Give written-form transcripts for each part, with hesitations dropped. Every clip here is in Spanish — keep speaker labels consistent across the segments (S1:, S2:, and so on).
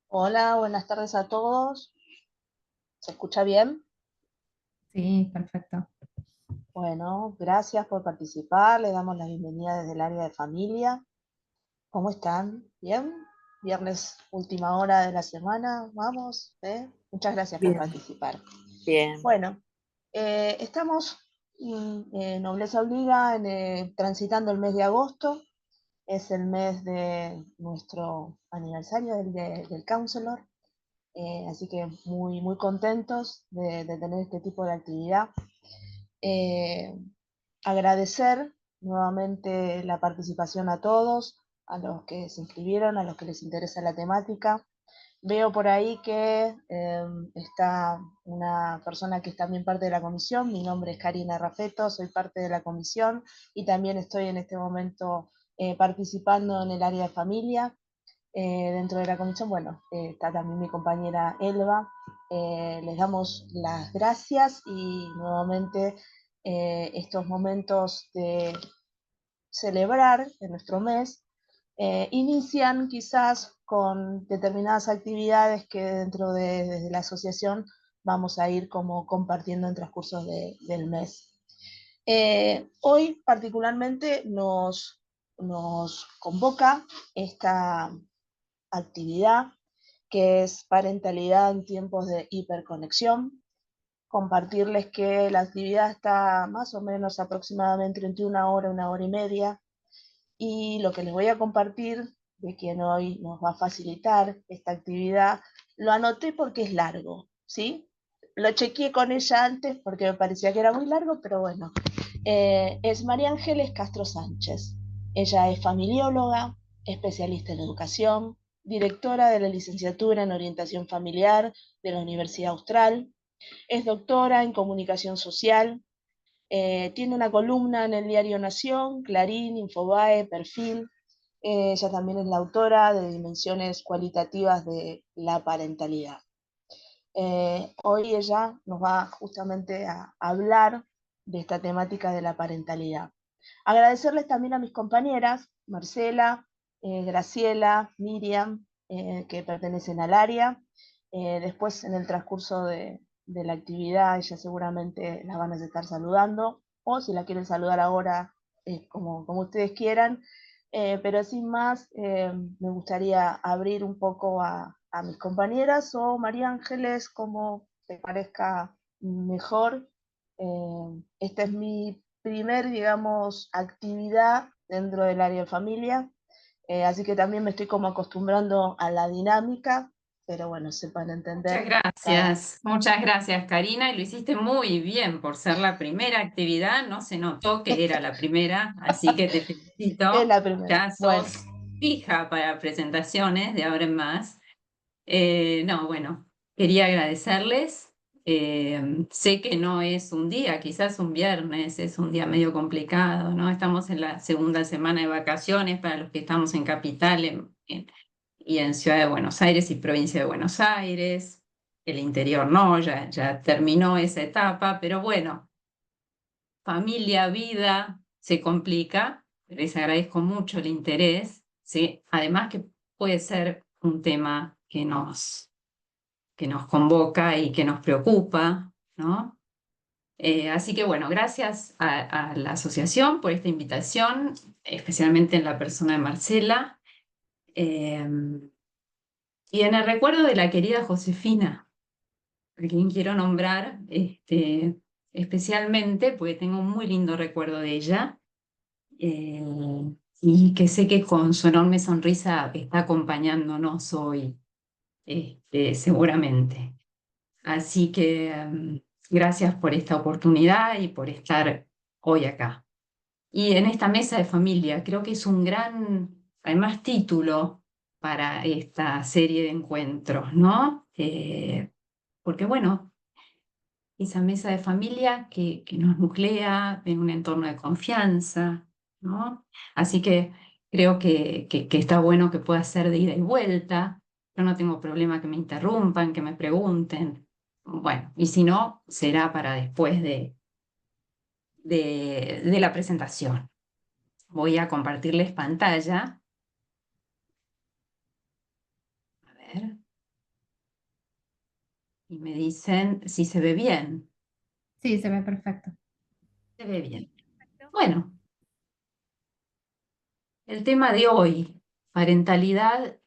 S1: Hola, buenas tardes a todos. ¿Se escucha bien?
S2: Sí, perfecto.
S1: Bueno, gracias por participar. Le damos la bienvenida desde el área de familia. ¿Cómo están? ¿Bien? Viernes, última hora de la semana. Vamos, ¿eh? Muchas gracias por
S3: Bien,
S1: participar.
S3: bien.
S1: Bueno, estamos, Nobleza Obliga, transitando el mes de agosto. Es el mes de nuestro aniversario del Counselor. Así que muy, muy contentos de tener este tipo de actividad. Eh, Agradecer nuevamente la participación a todos, a los que se inscribieron, a los que les interesa la temática. Veo por ahí que está una persona que es también parte de la comisión. Mi nombre es Karina Rafeto, soy parte de la comisión y también estoy en este momento participando en el área de familia. Dentro de la comisión, bueno, está también mi compañera Elba. Les damos las gracias y nuevamente estos momentos de celebrar en nuestro mes inician quizás con determinadas actividades que desde la asociación vamos a ir como compartiendo en transcurso del mes. Hoy particularmente nos convoca esta actividad que es parentalidad en tiempos de hiperconexión. Compartirles que la actividad está más o menos aproximadamente entre una hora y media, y lo que les voy a compartir de quien hoy nos va a facilitar esta actividad, lo anoté porque es largo, ¿sí? Lo chequeé con ella antes porque me parecía que era muy largo, pero bueno, es María Ángeles Castro Sánchez. Ella es familióloga, especialista en educación, directora de la licenciatura en orientación familiar de la Universidad Austral, es doctora en comunicación social, tiene una columna en el diario Nación, Clarín, Infobae, Perfil. Ella también es la autora de Dimensiones Cualitativas de la Parentalidad. Hoy ella nos va justamente a hablar de esta temática de la parentalidad. Agradecerles también a mis compañeras, Marcela, Graciela, Miriam, que pertenecen al área. Después, en el transcurso de la actividad, ellas seguramente las van a estar saludando, o si la quieren saludar ahora, como ustedes quieran. Pero sin más, me gustaría abrir un poco a mis compañeras o María Ángeles, como te parezca mejor. Esta es mi primer, digamos, actividad dentro del área de familia, así que también me estoy como acostumbrando a la dinámica, pero bueno, sepan entender cada...
S2: Muchas gracias, Karina, y lo hiciste muy bien por ser la primera actividad. No se notó que era la primera, así que te
S1: Es
S2: felicito.
S1: la primera.
S2: Ya
S1: Bueno,
S2: sos fija para presentaciones de ahora en más. No, bueno, quería agradecerles. Sé que no es un día, quizás un viernes, es un día medio complicado, ¿no? Estamos en la segunda semana de vacaciones para los que estamos en Capital y en Ciudad de Buenos Aires y provincia de Buenos Aires. El interior no, ya terminó esa etapa, pero bueno, familia, vida, se complica. Les agradezco mucho el interés, ¿sí? Además que puede ser un tema que nos convoca y que nos preocupa, ¿no? Así que bueno, gracias a la asociación por esta invitación, especialmente en la persona de Marcela, eh, y en el recuerdo de la querida Josefina, a quien quiero nombrar especialmente, porque tengo un muy lindo recuerdo de ella, eh, y que sé que con su enorme sonrisa está acompañándonos hoy, seguramente. Así que gracias por esta oportunidad y por estar hoy acá. Y en esta mesa de familia, creo que es un gran, además, título para esta serie de encuentros, ¿no? Porque bueno, esa mesa de familia que nos nuclea en un entorno de confianza, ¿no? Así que creo que está bueno que pueda ser de ida y vuelta. Yo no tengo problema que me interrumpan, que me pregunten. Bueno, y si no, será para después de la presentación. Voy a compartirles pantalla. A ver. y me dicen si se ve bien.
S3: Sí, se ve perfecto.
S2: Se ve bien. Bueno, el tema de hoy, parentalidad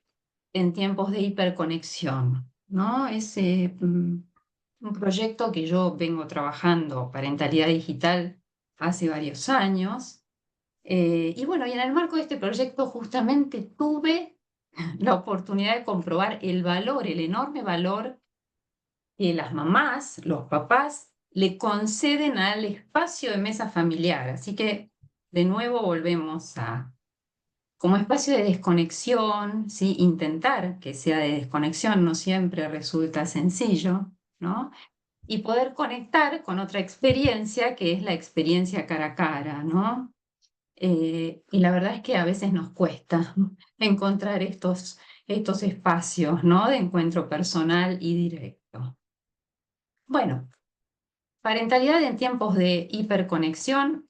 S2: en tiempos de hiperconexión, ¿no? Es un proyecto que yo vengo trabajando, parentalidad digital, hace varios años. Y bueno, y en el marco de este proyecto justamente tuve la oportunidad de comprobar el valor, el enorme valor que las mamás, los papás, le conceden al espacio de mesa familiar. Así que de nuevo volvemos a, como espacio de desconexión, ¿sí? Intentar que sea de desconexión no siempre resulta sencillo, ¿no? Y poder conectar con otra experiencia que es la experiencia cara a cara, ¿no? Y la verdad es que a veces nos cuesta encontrar estos espacios, ¿no? De encuentro personal y directo. Bueno, parentalidad en tiempos de hiperconexión.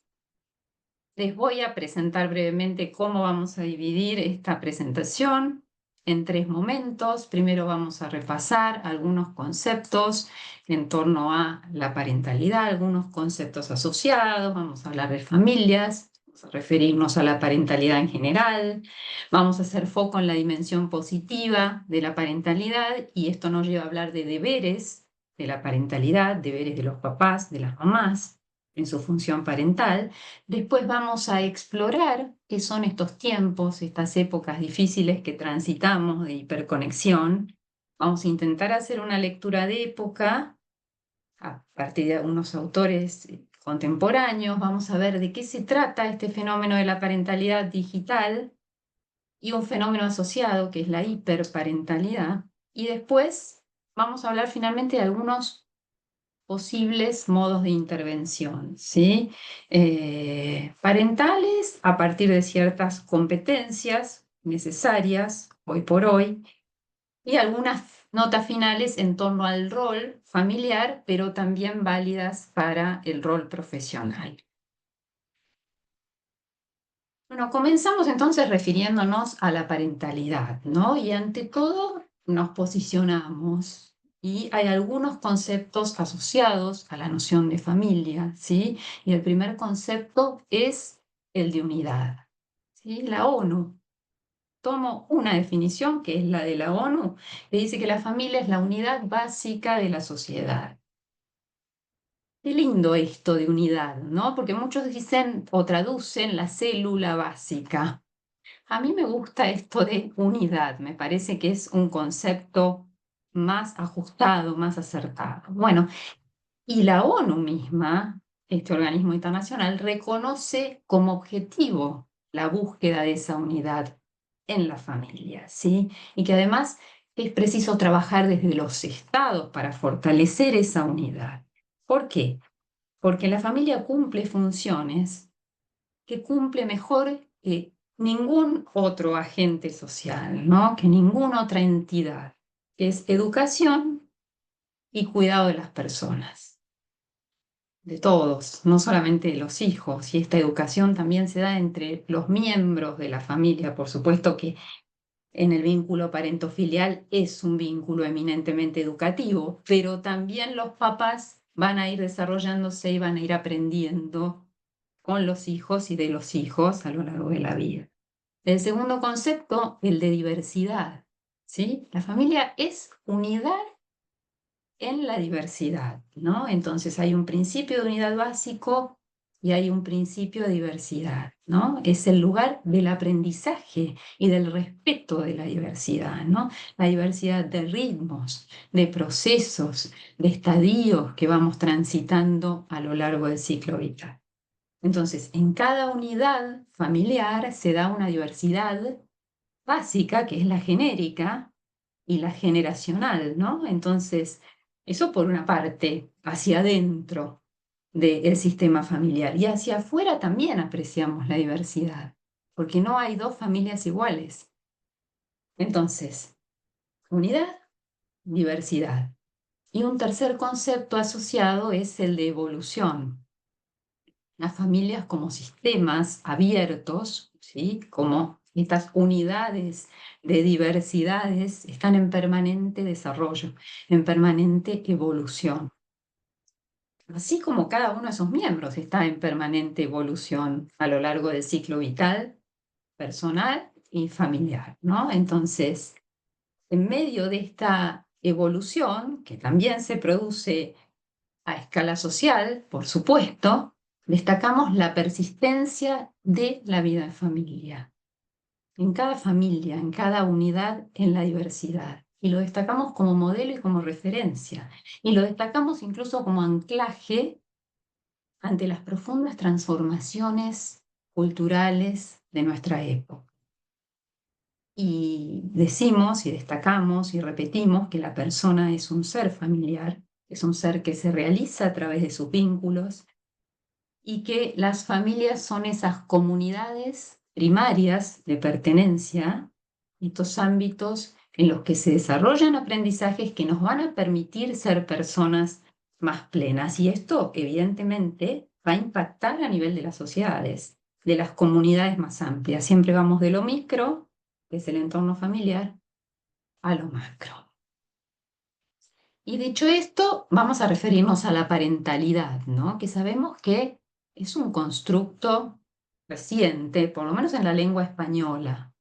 S2: Les voy a presentar brevemente cómo vamos a dividir esta presentación en 3 momentos. Primero vamos a repasar algunos conceptos en torno a la parentalidad, algunos conceptos asociados, vamos a hablar de familias, vamos a referirnos a la parentalidad en general, vamos a hacer foco en la dimensión positiva de la parentalidad y esto nos lleva a hablar de deberes de la parentalidad, deberes de los papás, de las mamás en su función parental. Después vamos a explorar qué son estos tiempos, estas épocas difíciles que transitamos de hiperconexión. Vamos a intentar hacer una lectura de época a partir de algunos autores contemporáneos. Vamos a ver de qué se trata este fenómeno de la parentalidad digital y un fenómeno asociado que es la hiperparentalidad. Y después vamos a hablar finalmente de algunos posibles modos de intervención, ¿sí? Parentales a partir de ciertas competencias necesarias hoy por hoy y algunas notas finales en torno al rol familiar, pero también válidas para el rol profesional. Bueno, comenzamos entonces refiriéndonos a la parentalidad, ¿no? Y ante todo nos posicionamos y hay algunos conceptos asociados a la noción de familia, ¿sí? Y el primer concepto es el de unidad, ¿sí? La ONU. Tomo una definición que es la de la ONU, que dice que la familia es la unidad básica de la sociedad. Qué lindo esto de unidad, ¿no? Porque muchos dicen o traducen la célula básica. A mí me gusta esto de unidad, me parece que es un concepto más ajustado, más acertado. Bueno, y la ONU misma, este organismo internacional, reconoce como objetivo la búsqueda de esa unidad en la familia, ¿sí? Y que además es preciso trabajar desde los estados para fortalecer esa unidad. ¿Por qué? Porque la familia cumple funciones que cumple mejor que ningún otro agente social, ¿no? Que ninguna otra entidad, que es educación y cuidado de las personas, de todos, no solamente de los hijos. Y esta educación también se da entre los miembros de la familia. Por supuesto que en el vínculo parentofilial es un vínculo eminentemente educativo, pero también los papás van a ir desarrollándose y van a ir aprendiendo con los hijos y de los hijos a lo largo de la vida. El segundo concepto, el de diversidad, ¿sí? La familia es unidad en la diversidad, ¿no? Entonces hay un principio de unidad básico y hay un principio de diversidad, ¿no? Es el lugar del aprendizaje y del respeto de la diversidad, ¿no? La diversidad de ritmos, de procesos, de estadios que vamos transitando a lo largo del ciclo vital. Entonces, en cada unidad familiar se da una diversidad básica, que es la genérica, y la generacional, ¿no? Entonces, eso por una parte, hacia adentro del sistema familiar. Y hacia afuera también apreciamos la diversidad, porque no hay dos familias iguales. Entonces, unidad, diversidad. Y un tercer concepto asociado es el de evolución. Las familias como sistemas abiertos, ¿sí? Como Estas unidades de diversidades están en permanente desarrollo, en permanente evolución. Así como cada uno de sus miembros está en permanente evolución a lo largo del ciclo vital, personal y familiar, ¿no? Entonces, en medio de esta evolución, que también se produce a escala social, por supuesto, destacamos la persistencia de la vida en familia. En cada familia, en cada unidad, en la diversidad. Y lo destacamos como modelo y como referencia. Y lo destacamos incluso como anclaje ante las profundas transformaciones culturales de nuestra época. Y decimos y destacamos y repetimos que la persona es un ser familiar, es un ser que se realiza a través de sus vínculos y que las familias son esas comunidades primarias de pertenencia, estos ámbitos en los que se desarrollan aprendizajes que nos van a permitir ser personas más plenas. Y esto, evidentemente, va a impactar a nivel de las sociedades, de las comunidades más amplias. Siempre vamos de lo micro, que es el entorno familiar, a lo macro. Y dicho esto, vamos a referirnos a la parentalidad, ¿no? Que sabemos que es un constructo reciente, por lo menos en la lengua española,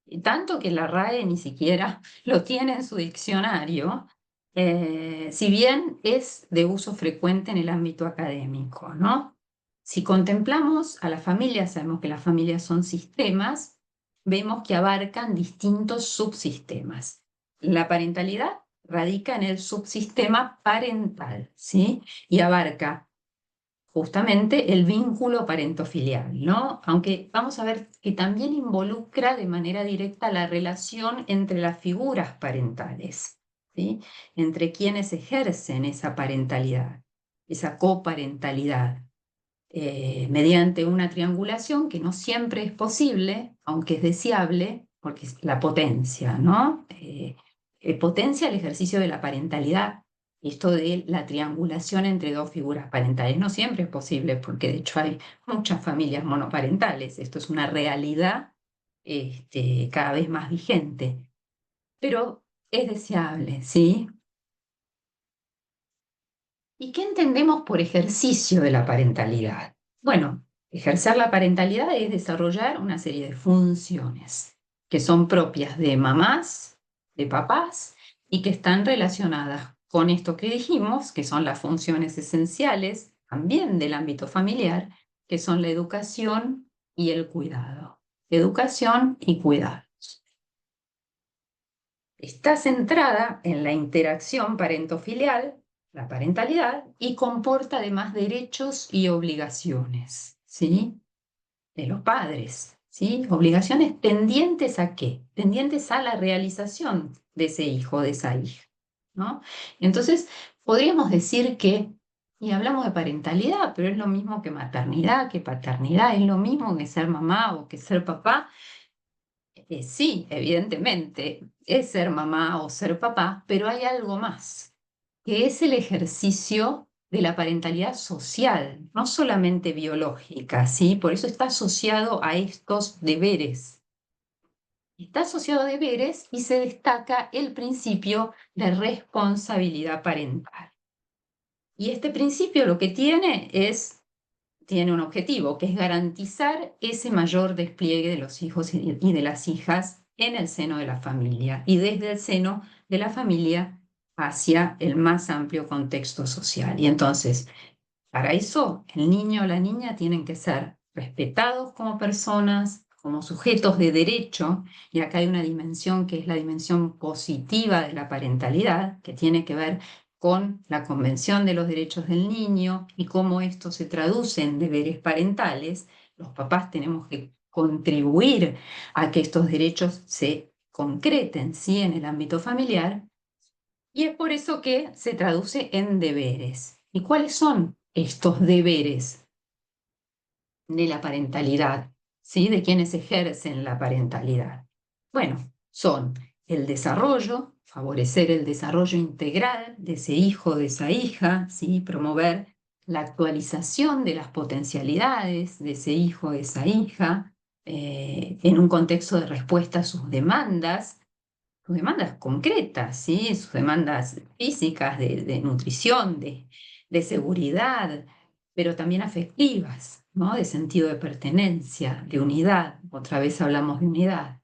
S2: y tanto que la RAE ni siquiera lo tiene en su diccionario, si bien es de uso frecuente en el ámbito académico, ¿no? Si contemplamos a las familias, sabemos que las familias son sistemas, vemos que abarcan distintos subsistemas. La parentalidad radica en el subsistema parental, ¿sí? Y abarca justamente el vínculo parentofilial, ¿no? Aunque vamos a ver que también involucra de manera directa la relación entre las figuras parentales, ¿sí? Entre quienes ejercen esa parentalidad, esa coparentalidad, mediante una triangulación que no siempre es posible, aunque es deseable, porque es la potencia, ¿no? Potencia el ejercicio de la parentalidad. Esto de la triangulación entre dos figuras parentales no siempre es posible, porque de hecho hay muchas familias monoparentales. Esto es una realidad cada vez más vigente, pero es deseable, ¿sí? ¿Y qué entendemos por ejercicio de la parentalidad? Bueno, ejercer la parentalidad es desarrollar una serie de funciones que son propias de mamás, de papás y que están relacionadas con esto que dijimos, que son las funciones esenciales también del ámbito familiar, que son la educación y el cuidado. Educación y cuidados. Está centrada en la interacción parentofilial, la parentalidad, y comporta además derechos y obligaciones, ¿sí? De los padres, ¿sí? Obligaciones tendientes ¿a qué? Tendientes a la realización de ese hijo, de esa hija, ¿no? Entonces, podríamos decir que, y hablamos de parentalidad, pero es lo mismo que maternidad, que paternidad, es lo mismo que ser mamá o que ser papá. Sí, evidentemente, es ser mamá o ser papá, pero hay algo más, que es el ejercicio de la parentalidad social, no solamente biológica, ¿sí? Por eso está asociado a estos deberes. Está asociado a deberes y se destaca el principio de responsabilidad parental. Y este principio lo que tiene un objetivo, que es garantizar ese mayor despliegue de los hijos y de las hijas en el seno de la familia y desde el seno de la familia hacia el más amplio contexto social. Y entonces, para eso, el niño o la niña tienen que ser respetados como personas, como sujetos de derecho, y acá hay una dimensión que es la dimensión positiva de la parentalidad, que tiene que ver con la Convención de los Derechos del Niño y cómo esto se traduce en deberes parentales. Los papás tenemos que contribuir a que estos derechos se concreten, ¿sí? En el ámbito familiar, y es por eso que se traduce en deberes. ¿Y cuáles son estos deberes de la parentalidad, ¿sí? De quienes ejercen la parentalidad? Bueno, son el desarrollo, favorecer el desarrollo integral de ese hijo, de esa hija, ¿sí? Promover la actualización de las potencialidades de ese hijo, de esa hija, en un contexto de respuesta a sus demandas concretas, ¿sí? Sus demandas físicas de nutrición, de seguridad, pero también afectivas, ¿no? De sentido de pertenencia, de unidad. Otra vez hablamos de unidad.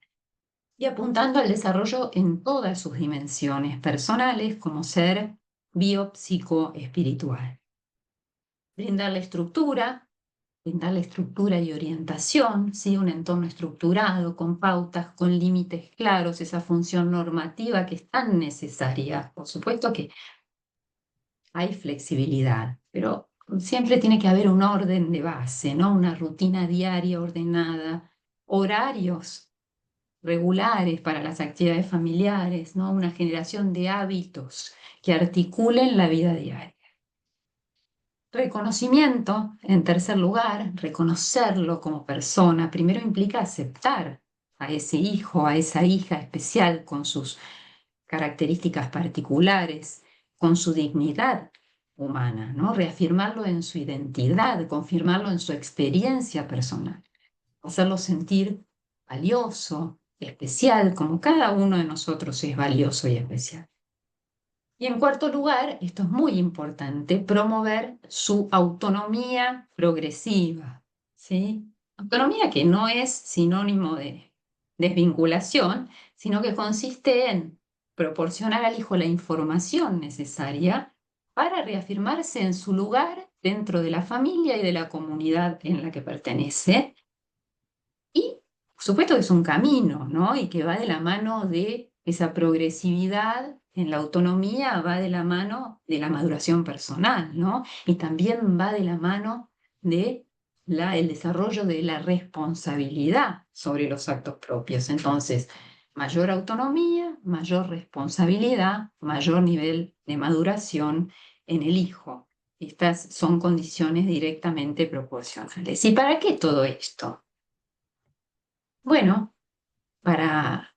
S2: Y apuntando al desarrollo en todas sus dimensiones personales como ser biopsicoespiritual. Brindarle estructura y orientación, ¿sí? Un entorno estructurado, con pautas, con límites claros, esa función normativa que es tan necesaria. Por supuesto que hay flexibilidad, pero siempre tiene que haber un orden de base, ¿no? Una rutina diaria ordenada, horarios regulares para las actividades familiares, ¿no? Una generación de hábitos que articulen la vida diaria. Reconocimiento, en tercer lugar, reconocerlo como persona, primero implica aceptar a ese hijo, a esa hija especial con sus características particulares, con su dignidad humana, ¿no? Reafirmarlo en su identidad, confirmarlo en su experiencia personal, hacerlo sentir valioso, especial, como cada uno de nosotros es valioso y especial. Y en cuarto lugar, esto es muy importante, promover su autonomía progresiva, ¿sí? Autonomía que no es sinónimo de desvinculación, sino que consiste en proporcionar al hijo la información necesaria para reafirmarse en su lugar dentro de la familia y de la comunidad en la que pertenece. Y, por supuesto, que es un camino, ¿no? Y que va de la mano de esa progresividad en la autonomía, va de la mano de la maduración personal, ¿no? Y también va de la mano de el desarrollo de la responsabilidad sobre los actos propios. Entonces, mayor autonomía, mayor responsabilidad, mayor nivel de maduración en el hijo. Estas son condiciones directamente proporcionales. ¿Y para qué todo esto? Bueno, para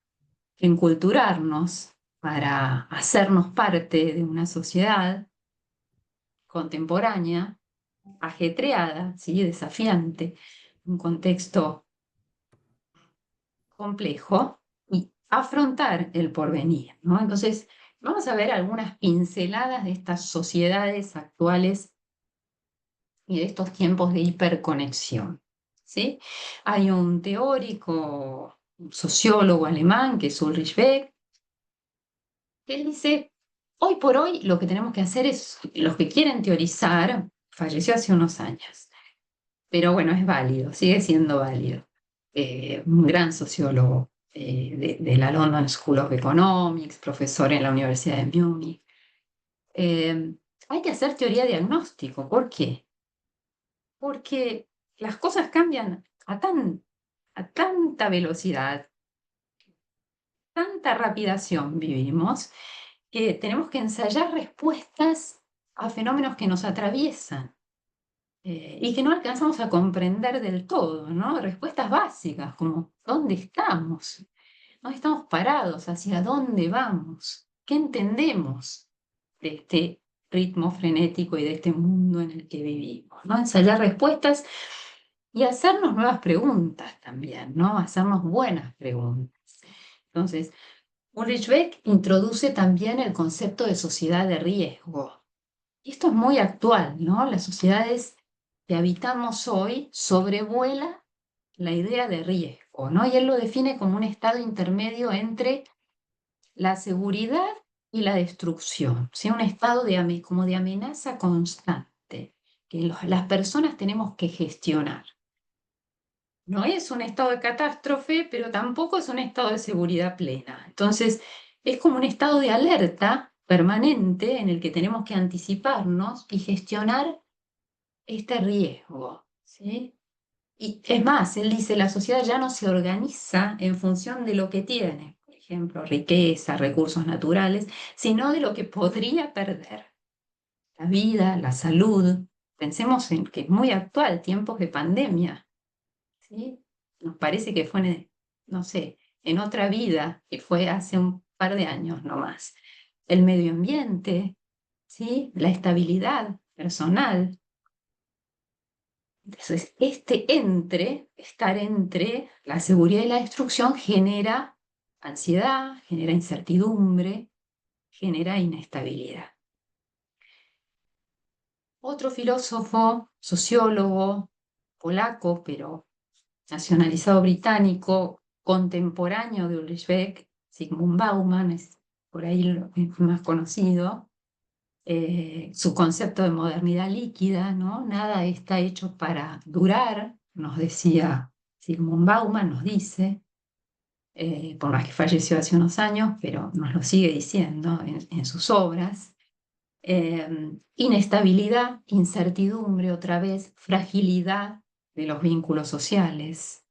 S2: enculturarnos, para hacernos parte de una sociedad contemporánea, ajetreada, ¿sí? Desafiante, un contexto complejo y afrontar el porvenir, ¿no? Entonces, vamos a ver algunas pinceladas de estas sociedades actuales y de estos tiempos de hiperconexión, ¿sí? Hay un teórico, un sociólogo alemán, que es Ulrich Beck, que él dice, hoy por hoy lo que tenemos que hacer es, los que quieren teorizar, falleció hace unos años, pero bueno, es válido, sigue siendo válido. Un gran sociólogo de la London School of Economics, profesor en la Universidad de Múnich. Hay que hacer teoría diagnóstico. ¿Por qué? Porque las cosas cambian a tanta velocidad, tanta rapidación vivimos, que tenemos que ensayar respuestas a fenómenos que nos atraviesan y que no alcanzamos a comprender del todo, ¿no? Respuestas básicas como ¿dónde estamos? ¿Dónde estamos parados? ¿Hacia dónde vamos? ¿Qué entendemos de este ritmo frenético y de este mundo en el que vivimos, ¿no? Ensayar respuestas y hacernos nuevas preguntas también, ¿no? Hacernos buenas preguntas. Entonces, Ulrich Beck introduce también el concepto de sociedad de riesgo. Y esto es muy actual, ¿no? Las sociedades que habitamos hoy sobrevuela la idea de riesgo, ¿no? Y él lo define como un estado intermedio entre la seguridad y la destrucción, ¿sí? Un estado como de amenaza constante que las personas tenemos que gestionar. No es un estado de catástrofe, pero tampoco es un estado de seguridad plena. Entonces, es como un estado de alerta permanente en el que tenemos que anticiparnos y gestionar este riesgo, ¿sí? Y es más, él dice, la sociedad ya no se organiza en función de lo que tiene, por ejemplo, riqueza, recursos naturales, sino de lo que podría perder. La vida, la salud. Pensemos en que es muy actual, tiempos de pandemia, ¿sí? Nos parece que fue, no sé, en otra vida, que fue hace un par de años nomás. El medio ambiente, ¿sí? La estabilidad personal. Entonces, estar entre la seguridad y la destrucción genera ansiedad, genera incertidumbre, genera inestabilidad. Otro filósofo, sociólogo, polaco, pero nacionalizado británico, contemporáneo de Ulrich Beck, Zygmunt Bauman, es por ahí es más conocido, su concepto de modernidad líquida, ¿no? Nada está hecho para durar, nos decía Zygmunt Bauman, nos dice, por más que falleció hace unos años, pero nos lo sigue diciendo en sus obras. Inestabilidad, incertidumbre, otra vez, fragilidad de los vínculos sociales,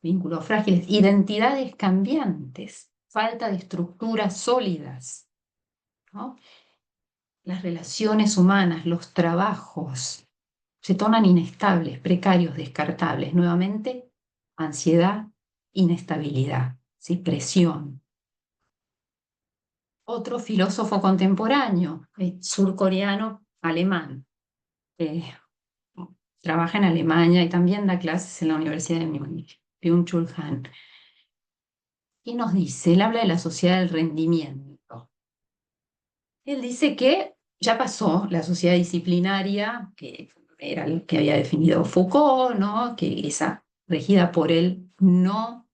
S2: vínculos frágiles, identidades cambiantes, falta de estructuras sólidas, ¿no? Las relaciones humanas, los trabajos, se tornan inestables, precarios, descartables. Nuevamente, ansiedad, inestabilidad, ¿sí? Presión. Otro filósofo contemporáneo, surcoreano, alemán, trabaja en Alemania y también da clases en la Universidad de Múnich, Byung-Chul Han. Y nos dice, él habla de la sociedad del rendimiento. Él dice que ya pasó la sociedad disciplinaria, que era el que había definido Foucault, ¿no? Que esa regida por él, no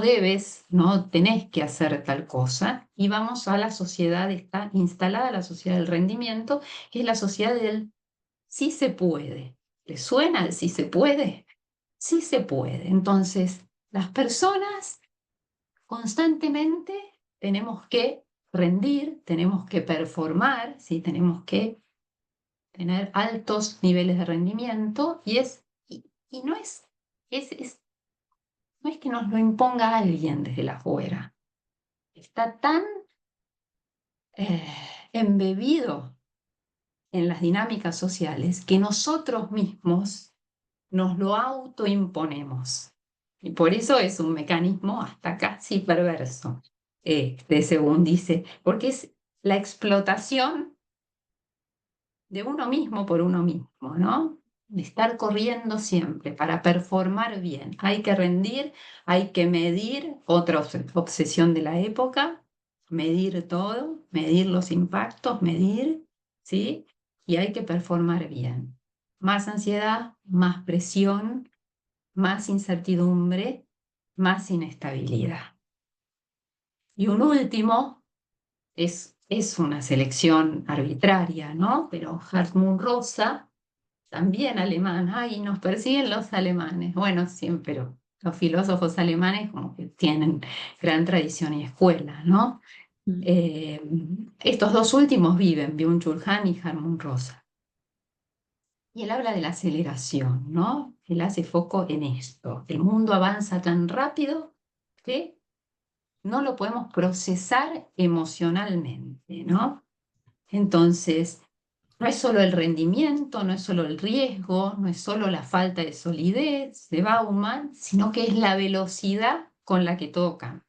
S2: debes, no tenés que hacer tal cosa, y vamos a la sociedad, está instalada la sociedad del rendimiento, que es la sociedad del sí se puede. ¿Le suena el sí se puede? Sí se puede. Entonces, las personas constantemente tenemos que rendir, tenemos que performar, ¿sí? Tenemos que tener altos niveles de rendimiento y no no es que nos lo imponga alguien desde la afuera. Está tan embebido en las dinámicas sociales que nosotros mismos nos lo autoimponemos. Y por eso es un mecanismo hasta casi perverso, según dice, porque es la explotación de uno mismo por uno mismo, ¿no? De estar corriendo siempre para performar bien. Hay que rendir, hay que medir, otra obsesión de la época, medir todo, medir los impactos, medir, ¿sí? Y hay que performar bien. Más ansiedad, más presión, más incertidumbre, más inestabilidad. Y un último es una selección arbitraria, ¿no? Pero Hartmut Rosa, también alemán, ay, nos persiguen los alemanes. Bueno, siempre, pero los filósofos alemanes como que tienen gran tradición y escuela, ¿no? Estos dos últimos viven, Byung-Chul Han y Hartmut Rosa. Y él habla de la aceleración, ¿no? Él hace foco en esto. El mundo avanza tan rápido que no lo podemos procesar emocionalmente, ¿no? Entonces, no es solo el rendimiento, no es solo el riesgo, no es solo la falta de solidez de Bauman, sino que es la velocidad con la que todo cambia.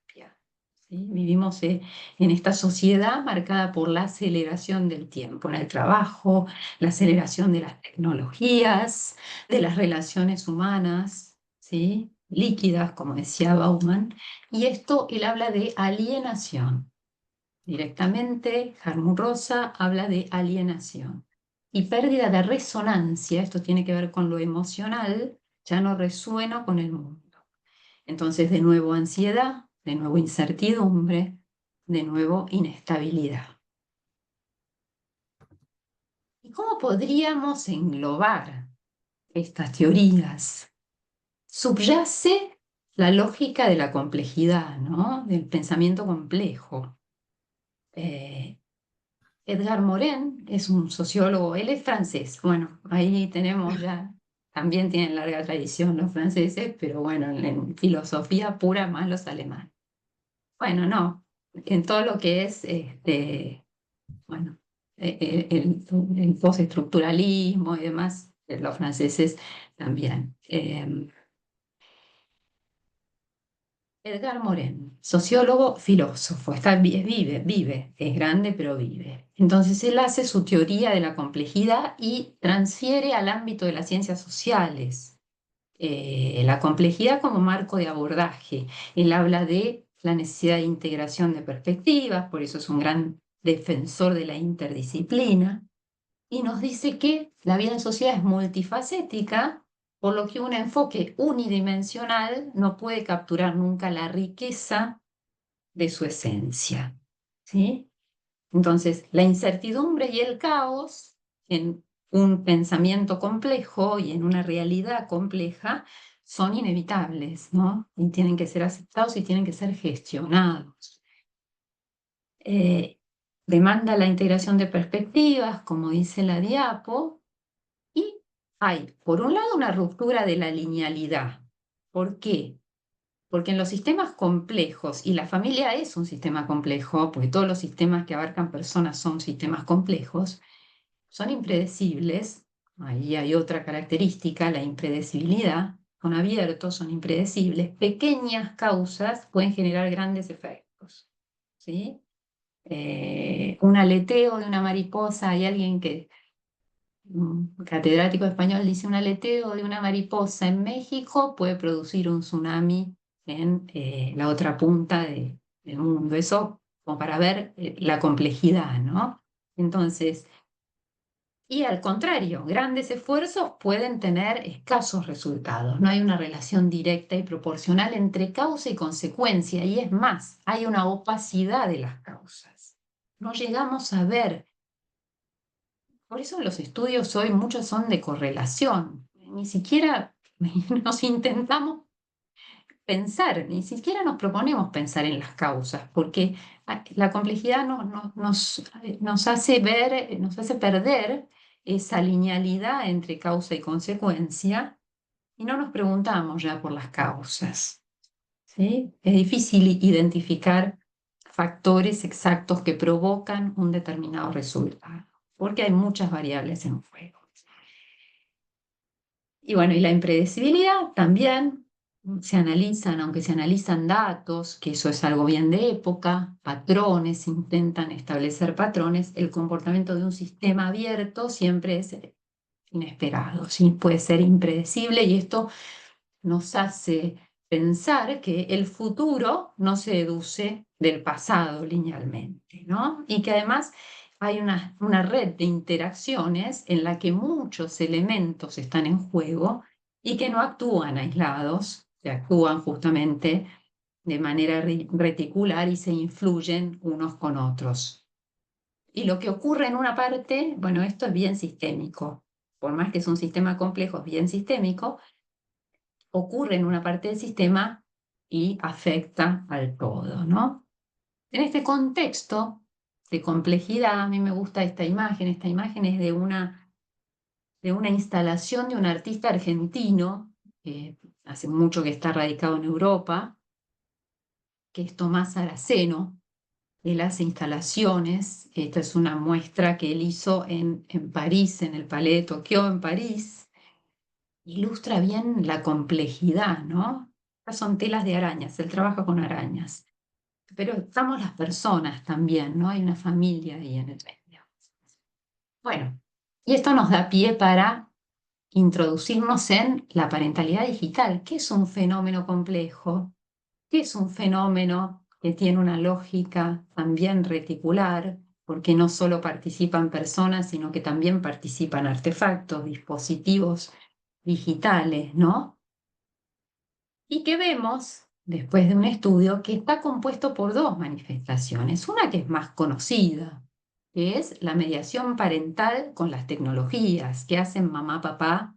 S2: ¿Sí? Vivimos en esta sociedad marcada por la aceleración del tiempo en el trabajo, la aceleración de las tecnologías, de las relaciones humanas, ¿sí? Líquidas, como decía Bauman, y esto él habla de alienación. Directamente, Hartmut Rosa habla de alienación y pérdida de resonancia, esto tiene que ver con lo emocional, ya no resueno con el mundo. Entonces, de nuevo ansiedad, de nuevo incertidumbre, de nuevo inestabilidad. ¿Y cómo podríamos englobar estas teorías? Subyace la lógica de la complejidad, ¿no? Del pensamiento complejo. Edgar Morin es un sociólogo, él es francés. Bueno, ahí tenemos ya, también tienen larga tradición los franceses, pero bueno, en filosofía pura más los alemanes. Bueno, no, en todo lo que es, bueno, el postestructuralismo y demás, los franceses también. Edgar Morin, sociólogo, filósofo, vive, es grande pero vive. Entonces él hace su teoría de la complejidad y transfiere al ámbito de las ciencias sociales la complejidad como marco de abordaje. Él habla de la necesidad de integración de perspectivas, por eso es un gran defensor de la interdisciplina, y nos dice que la vida en sociedad es multifacética, por lo que un enfoque unidimensional no puede capturar nunca la riqueza de su esencia. ¿Sí? Entonces, la incertidumbre y el caos en un pensamiento complejo y en una realidad compleja son inevitables, ¿no? Y tienen que ser aceptados y tienen que ser gestionados. Demanda la integración de perspectivas, como dice la diapo, y hay, por un lado, una ruptura de la linealidad. ¿Por qué? Porque en los sistemas complejos, y la familia es un sistema complejo, porque todos los sistemas que abarcan personas son sistemas complejos, son impredecibles. Ahí hay otra característica, la impredecibilidad. Son abiertos, son impredecibles. Pequeñas causas pueden generar grandes efectos. ¿Sí? Un aleteo de una mariposa, hay alguien que un catedrático español dice un aleteo de una mariposa en México puede producir un tsunami en la otra punta del mundo. Eso como para ver la complejidad, ¿no? Entonces, y al contrario, grandes esfuerzos pueden tener escasos resultados. No hay una relación directa y proporcional entre causa y consecuencia. Y es más, hay una opacidad de las causas. No llegamos a ver. Por eso los estudios hoy muchos son de correlación. Ni siquiera nos intentamos pensar, ni siquiera nos proponemos pensar en las causas, porque la complejidad nos hace ver, nos hace perder esa linealidad entre causa y consecuencia y no nos preguntamos ya por las causas. ¿Sí? Es difícil identificar factores exactos que provocan un determinado resultado, porque hay muchas variables en juego. Y bueno, y la impredecibilidad también se analizan, aunque se analizan datos, que eso es algo bien de época, patrones, se intentan establecer patrones, el comportamiento de un sistema abierto siempre es inesperado, ¿sí? Puede ser impredecible y esto nos hace pensar que el futuro no se deduce del pasado linealmente, ¿no? Y que además hay una red de interacciones en la que muchos elementos están en juego y que no actúan aislados, que actúan justamente de manera reticular y se influyen unos con otros. Y lo que ocurre en una parte, bueno, esto es bien sistémico, por más que es un sistema complejo, es bien sistémico, ocurre en una parte del sistema y afecta al todo, ¿no? En este contexto de complejidad, a mí me gusta esta imagen es de una instalación de un artista argentino, que hace mucho que está radicado en Europa, que es Tomás Araceno. Él hace instalaciones, esta es una muestra que él hizo en París, en el Palais de Tokio, en París, ilustra bien la complejidad, ¿no? Estas son telas de arañas, él trabaja con arañas. Pero estamos las personas también, ¿no? Hay una familia ahí en el medio. Bueno, y esto nos da pie para introducirnos en la parentalidad digital, que es un fenómeno complejo, que es un fenómeno que tiene una lógica también reticular, porque no solo participan personas, sino que también participan artefactos, dispositivos digitales, ¿no? Y que vemos, después de un estudio, que está compuesto por dos manifestaciones. Una que es más conocida, que es la mediación parental con las tecnologías, que hacen mamá, papá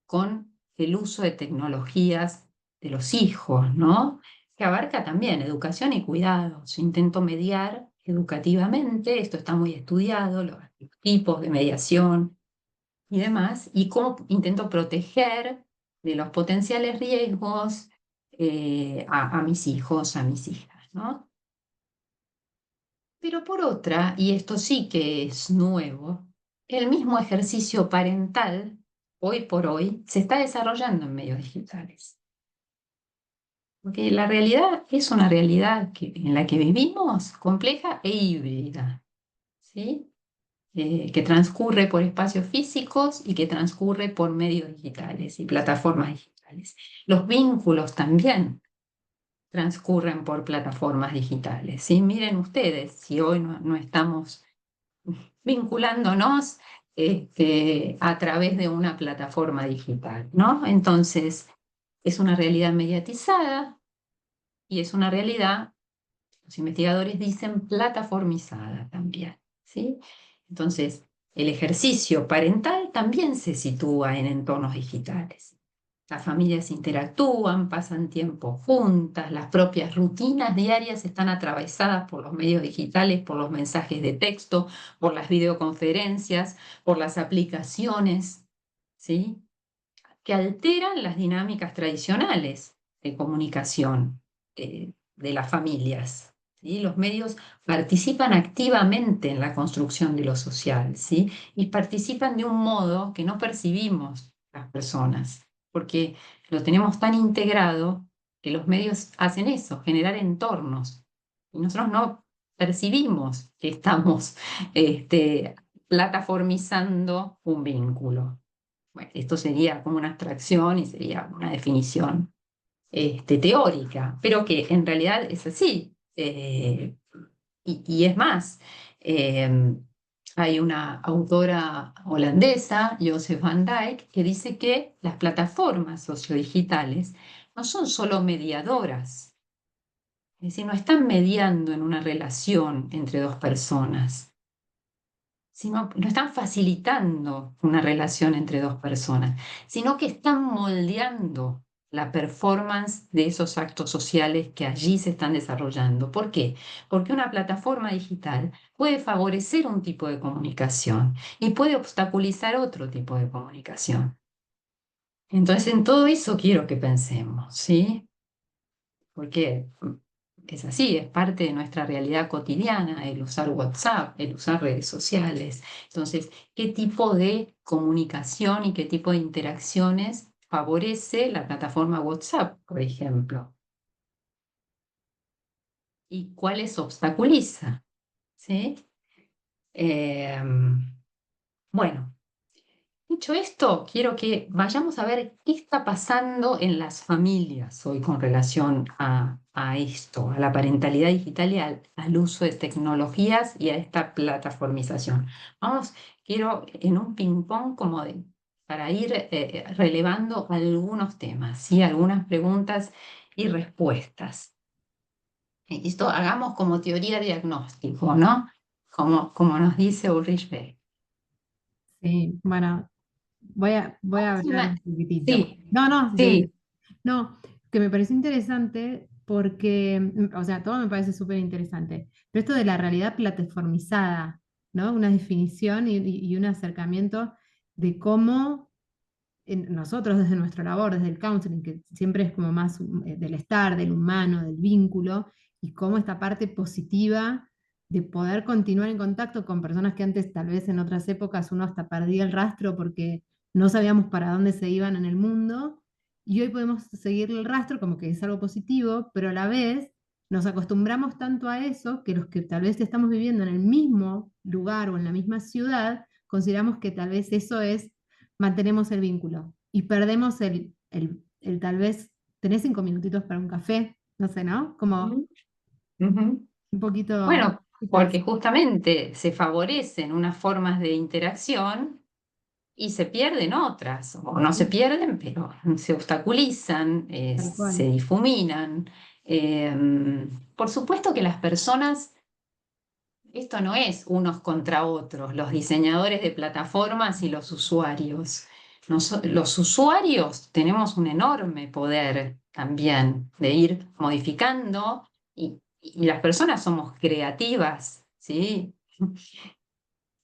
S2: con el uso de tecnologías de los hijos, ¿no? Que abarca también educación y cuidados. Yo intento mediar educativamente, esto está muy estudiado, los tipos de mediación y demás, y cómo intento proteger de los potenciales riesgos a mis hijos, a mis hijas, ¿no? Pero por otra, y esto sí que es nuevo, el mismo ejercicio parental, hoy por hoy, se está desarrollando en medios digitales. Porque la realidad es una realidad en la que vivimos compleja e híbrida, ¿sí? Que transcurre por espacios físicos y que transcurre por medios digitales y plataformas digitales. Los vínculos también transcurren por plataformas digitales, ¿sí? Miren ustedes, si hoy no estamos vinculándonos a través de una plataforma digital, ¿no? Entonces, es una realidad mediatizada y es una realidad, los investigadores dicen, plataformizada también, ¿sí? Entonces, el ejercicio parental también se sitúa en entornos digitales. Las familias interactúan, pasan tiempo juntas, las propias rutinas diarias están atravesadas por los medios digitales, por los mensajes de texto, por las videoconferencias, por las aplicaciones, ¿sí? Que alteran las dinámicas tradicionales de comunicación de las familias, ¿sí? Los medios participan activamente en la construcción de lo social, ¿sí? Y participan de un modo que no percibimos las personas, porque lo tenemos tan integrado que los medios hacen eso, generar entornos. Y nosotros no percibimos que estamos plataformizando un vínculo. Bueno, esto sería como una abstracción y sería una definición teórica, pero que en realidad es así. Y es más, eh, hay una autora holandesa, Joseph van Dijk, que dice que las plataformas sociodigitales no son solo mediadoras, es decir, no están mediando en una relación entre dos personas, sino no están facilitando una relación entre dos personas, sino que están moldeando la performance de esos actos sociales que allí se están desarrollando. ¿Por qué? Porque una plataforma digital puede favorecer un tipo de comunicación y puede obstaculizar otro tipo de comunicación. Entonces, en todo eso quiero que pensemos, ¿sí? Porque es así, es parte de nuestra realidad cotidiana, el usar WhatsApp, el usar redes sociales. Entonces, ¿qué tipo de comunicación y qué tipo de interacciones favorece la plataforma WhatsApp, por ejemplo? ¿Y cuáles obstaculiza? ¿Sí? Eh, bueno. Dicho esto, quiero que vayamos a ver qué está pasando en las familias hoy con relación a esto, a la parentalidad digital y al uso de tecnologías y a esta plataformización. Vamos, quiero en un ping-pong para ir relevando algunos temas, ¿sí? Algunas preguntas y respuestas. Esto hagamos como teoría diagnóstico, ¿no? Como nos dice Ulrich Beck.
S3: Sí, bueno, voy a hablar un poquitito.
S2: Sí,
S3: No, no,
S2: sí.
S3: no, que me pareció interesante porque, o sea, todo me parece súper interesante, pero esto de la realidad plataformizada, ¿no? Una definición y un acercamiento de cómo nosotros desde nuestra labor, desde el counseling, que siempre es como más del estar, del humano, del vínculo, y cómo esta parte positiva de poder continuar en contacto con personas que antes tal vez en otras épocas uno hasta perdía el rastro porque no sabíamos para dónde se iban en el mundo, y hoy podemos seguir el rastro como que es algo positivo, pero a la vez nos acostumbramos tanto a eso que los que tal vez estamos viviendo en el mismo lugar o en la misma ciudad, consideramos que tal vez eso es mantenemos el vínculo y perdemos el tal vez, tenés 5 minutitos para un café, no sé, ¿no? Como
S2: Ujú, ujú.
S3: un poquito
S2: Bueno, porque justamente se favorecen unas formas de interacción y se pierden otras, o no se pierden, pero se obstaculizan,
S3: tal
S2: se
S3: cual.
S2: difuminan. Por supuesto que las personas, esto no es unos contra otros, los diseñadores de plataformas y los usuarios. Los usuarios tenemos un enorme poder también de ir modificando y las personas somos creativas, ¿sí?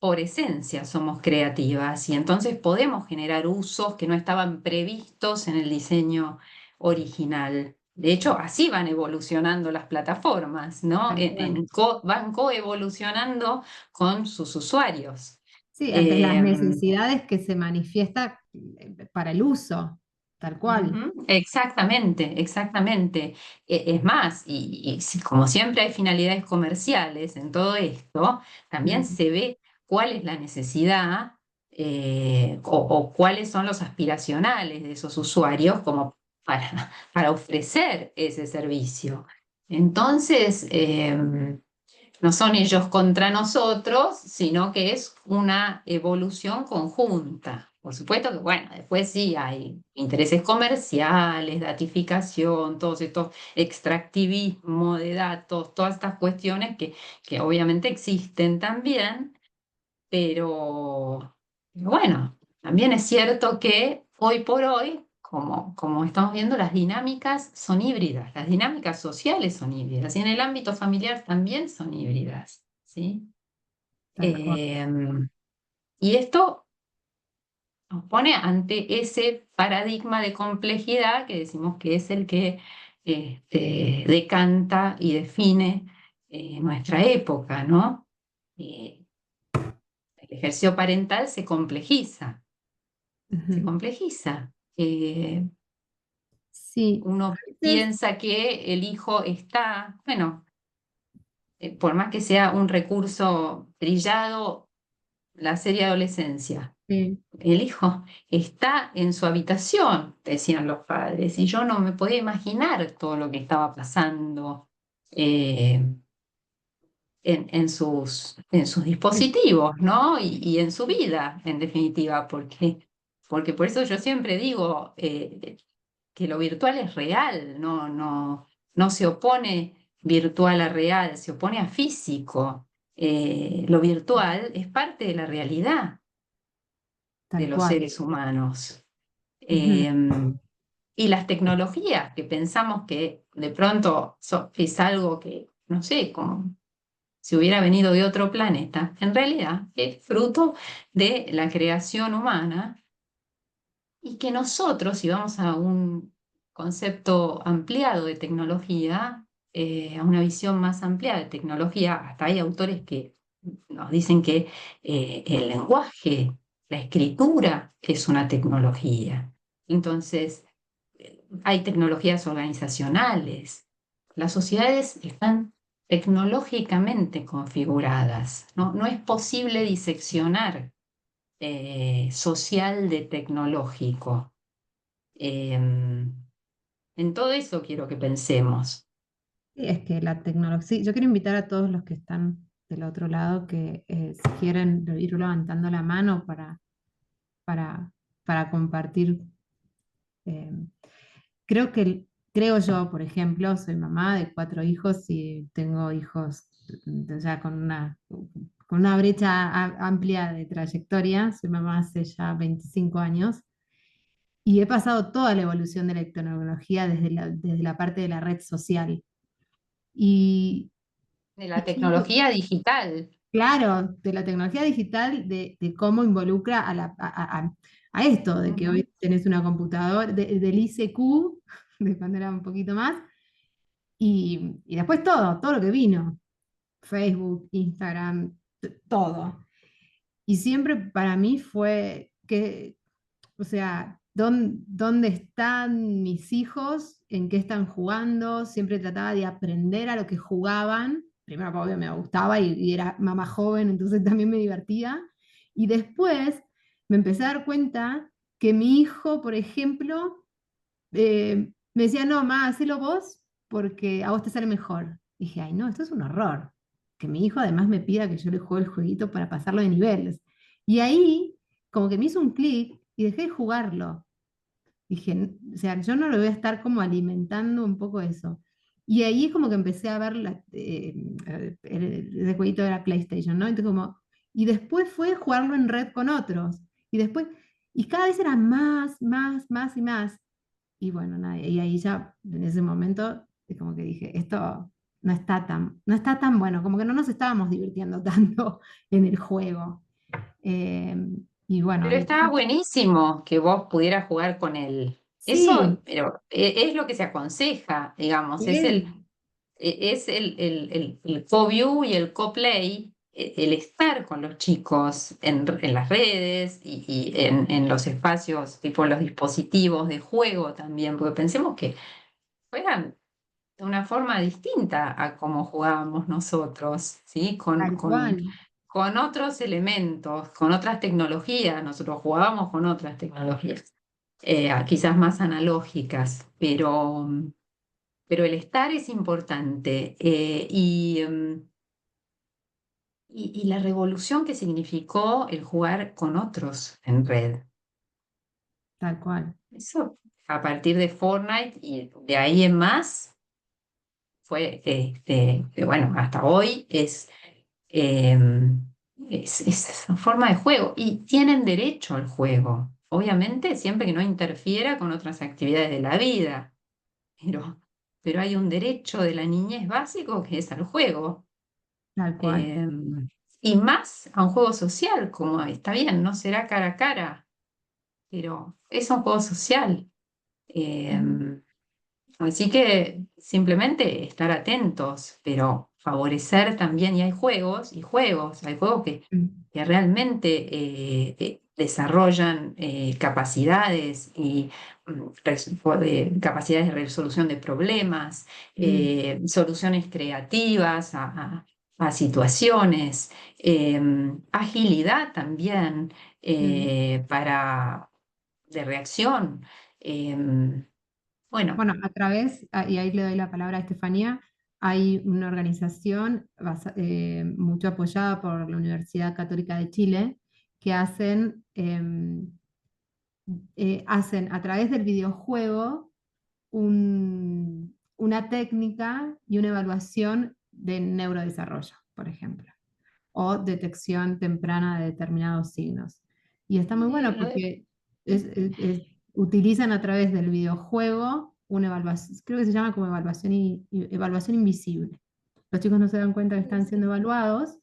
S2: Por esencia somos creativas y entonces podemos generar usos que no estaban previstos en el diseño original. De hecho, así van evolucionando las plataformas, ¿no?
S3: Tal cual.
S2: Van coevolucionando con sus usuarios.
S3: Sí, ante las
S2: Eh,
S3: necesidades que se manifiesta para el uso. tal cual.
S2: Ujú, exactamente, exactamente. Es más, como siempre hay finalidades comerciales en todo esto, también
S3: Mm,
S2: se ve cuál es la necesidad o cuáles son los aspiracionales de esos usuarios como para ofrecer ese servicio. Entonces, no son ellos contra nosotros, sino que es una evolución conjunta. Por supuesto que, bueno, después sí hay intereses comerciales, datificación, todos estos extractivismo de datos, todas estas cuestiones que obviamente existen también, pero bueno, también es cierto que hoy por hoy, como estamos viendo, las dinámicas son híbridas, las dinámicas sociales son híbridas y en el ámbito familiar también son híbridas, ¿sí?
S3: tal cual.
S2: Y esto nos pone ante ese paradigma de complejidad que decimos que es el que decanta y define nuestra época, ¿no? Eh, el ejercicio parental se complejiza. Se
S3: Ujú.
S2: complejiza.
S3: Sí,
S2: Uno
S3: a veces,
S2: piensa que el hijo está, bueno, por más que sea un recurso trillado, la serie adolescencia,
S3: sí,
S2: el hijo está en su habitación, decían los padres, y yo no me podía imaginar todo lo que estaba pasando eh, en sus dispositivos, ¿no? Y en su vida, en definitiva, porque por eso yo siempre digo que lo virtual es real, no se opone virtual a real, se opone a físico. Lo virtual es parte de la realidad de
S3: tal
S2: los
S3: cual.
S2: seres humanos.
S3: Ujú.
S2: Eh, y las tecnologías que pensamos que de pronto es algo que, no sé, como si hubiera venido de otro planeta, en realidad es fruto de la creación humana y que nosotros, si vamos a un concepto ampliado de tecnología, a una visión más ampliada de tecnología, hasta hay autores que nos dicen que el lenguaje, la escritura es una tecnología. Entonces, hay tecnologías organizacionales. Las sociedades están tecnológicamente configuradas. No es posible diseccionar social de tecnológico. En todo eso quiero que pensemos.
S3: Sí, es que la tecnología, sí, yo quiero invitar a todos los que están del otro lado que si quieren ir levantando la mano para, para compartir. eh, creo yo, por ejemplo, soy mamá de 4 hijos y tengo hijos ya con una brecha amplia de trayectoria. Soy mamá hace ya 25 años y he pasado toda la evolución de la tecnología desde la parte de la red social. Y,
S2: De
S3: y
S2: la
S3: sí,
S2: tecnología digital.
S3: claro, de la tecnología digital, de cómo involucra a esto, de que
S2: Ujú.
S3: hoy tenés una computadora, del ICQ, de cuando era un poquito más, y después todo lo que vino, Facebook, Instagram, todo. Y siempre para mí fue que, o sea, ¿dónde están mis hijos? ¿En qué están jugando? Siempre trataba de aprender a lo que jugaban. Primero, obvio, me gustaba y era mamá joven, entonces también me divertía. Y después me empecé a dar cuenta que mi hijo, por ejemplo, me decía, no, ma, hacelo vos porque a vos te sale mejor. Dije, ay, no, esto es un horror. Que mi hijo además me pida que yo le juegue el jueguito para pasarlo de niveles. Y ahí, como que me hizo un clic y dejé de jugarlo. Dije, o sea, yo no lo voy a estar como alimentando un poco eso. Y ahí es como que empecé a ver el jueguito de la PlayStation, ¿no? Entonces como, y después fue jugarlo en red con otros. Y después, y cada vez era más, más, más y más. Y bueno, nada, y ahí ya, en ese momento, es como que dije, esto no está tan bueno, como que no nos estábamos divirtiendo tanto en el juego. Eh, y bueno,
S2: Pero estaba buenísimo que vos pudieras jugar con él.
S3: sí,
S2: Eso, pero es lo que se aconseja, digamos, es el,
S3: sí,
S2: es el co-view y el co-play. el estar con los chicos en las redes y en los espacios, tipo los dispositivos de juego también, porque pensemos que juegan de una forma distinta a cómo jugábamos nosotros, ¿sí?
S3: Tal cual,
S2: Con otros elementos, con otras tecnologías. Nosotros jugábamos con otras tecnologías, quizás más analógicas, pero el estar es importante. Y la revolución que significó el jugar con otros en red.
S3: tal cual.
S2: Eso a partir de Fortnite y de ahí en más fue, bueno, hasta hoy eh, es una forma de juego y tienen derecho al juego, obviamente siempre que no interfiera con otras actividades de la vida, pero, pero hay un derecho de la niñez básico que es al juego.
S3: Tal cual.
S2: Eh, y más a un juego social, como está bien, no será cara a cara, pero es un juego social. Eh, Así que simplemente estar atentos, pero favorecer también, y hay juegos y juegos, hay juegos
S3: Mm,
S2: que realmente desarrollan capacidades y capacidades de resolución de problemas,
S3: mm,
S2: soluciones creativas a situaciones, agilidad también
S3: mm.
S2: de reacción. em, bueno.
S3: Bueno, a través, y ahí le doy la palabra a Estefanía, hay una organización mucho apoyada por la Universidad Católica de Chile que hacen a través del videojuego una técnica y una evaluación de neurodesarrollo, por ejemplo, o detección temprana de determinados signos. Y está muy bueno porque utilizan a través del videojuego una evaluación, creo que se llama como evaluación, evaluación invisible. Los chicos no se dan cuenta que están siendo evaluados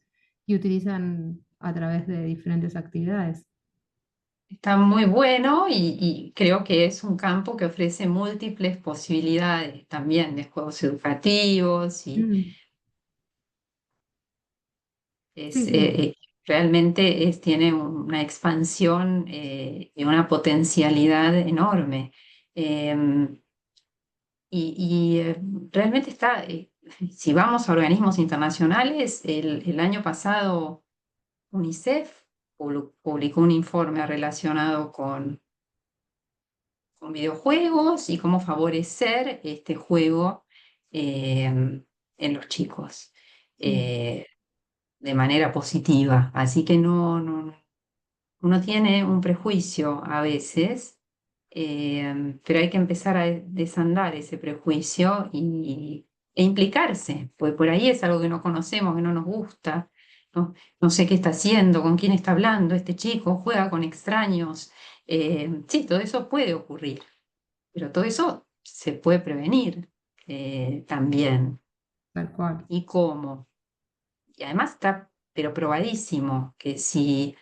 S3: y utilizan a través de diferentes actividades.
S2: Está muy bueno y creo que es un campo que ofrece múltiples posibilidades también de juegos educativos y
S3: Mm, sí,
S2: es,
S3: sí.
S2: realmente tiene una expansión y una potencialidad enorme. Eh, Realmente está, si vamos a organismos internacionales, el año pasado UNICEF publicó un informe relacionado con videojuegos y cómo favorecer este juego eh, en los chicos
S3: Mm,
S2: eh, de manera positiva. Así que uno tiene un prejuicio a veces, pero hay que empezar a desandar ese prejuicio e implicarse, porque por ahí es algo que no conocemos, que no nos gusta. No sé qué está haciendo, con quién está hablando este chico, juega con extraños. Sí, todo eso puede ocurrir. Pero todo eso se puede prevenir también.
S3: tal cual.
S2: ¿Y cómo? Y además está, pero probadísimo, que si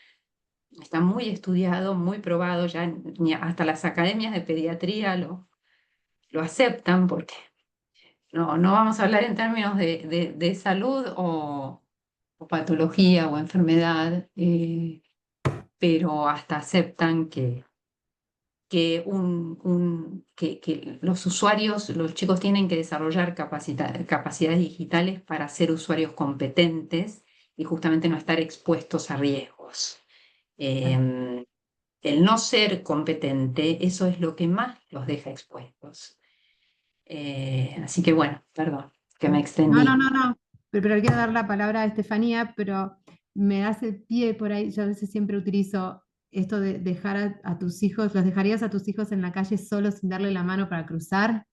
S2: está muy estudiado, muy probado, ya hasta las academias de pediatría lo aceptan, porque no vamos a hablar en términos de salud o patología o enfermedad, pero hasta aceptan que los usuarios, los chicos tienen que desarrollar capacidades digitales para ser usuarios competentes y justamente no estar expuestos a riesgos. Eh, el no ser competente, eso es lo que más los deja expuestos. Así que bueno, perdón, que me
S3: No, no,
S2: extendí.
S3: no, no. Pero quiero dar la palabra a Estefanía, pero me hace pie por ahí. Yo a veces siempre utilizo esto de dejar a tus hijos, ¿los dejarías a tus hijos en la calle solos sin darle la mano para cruzar?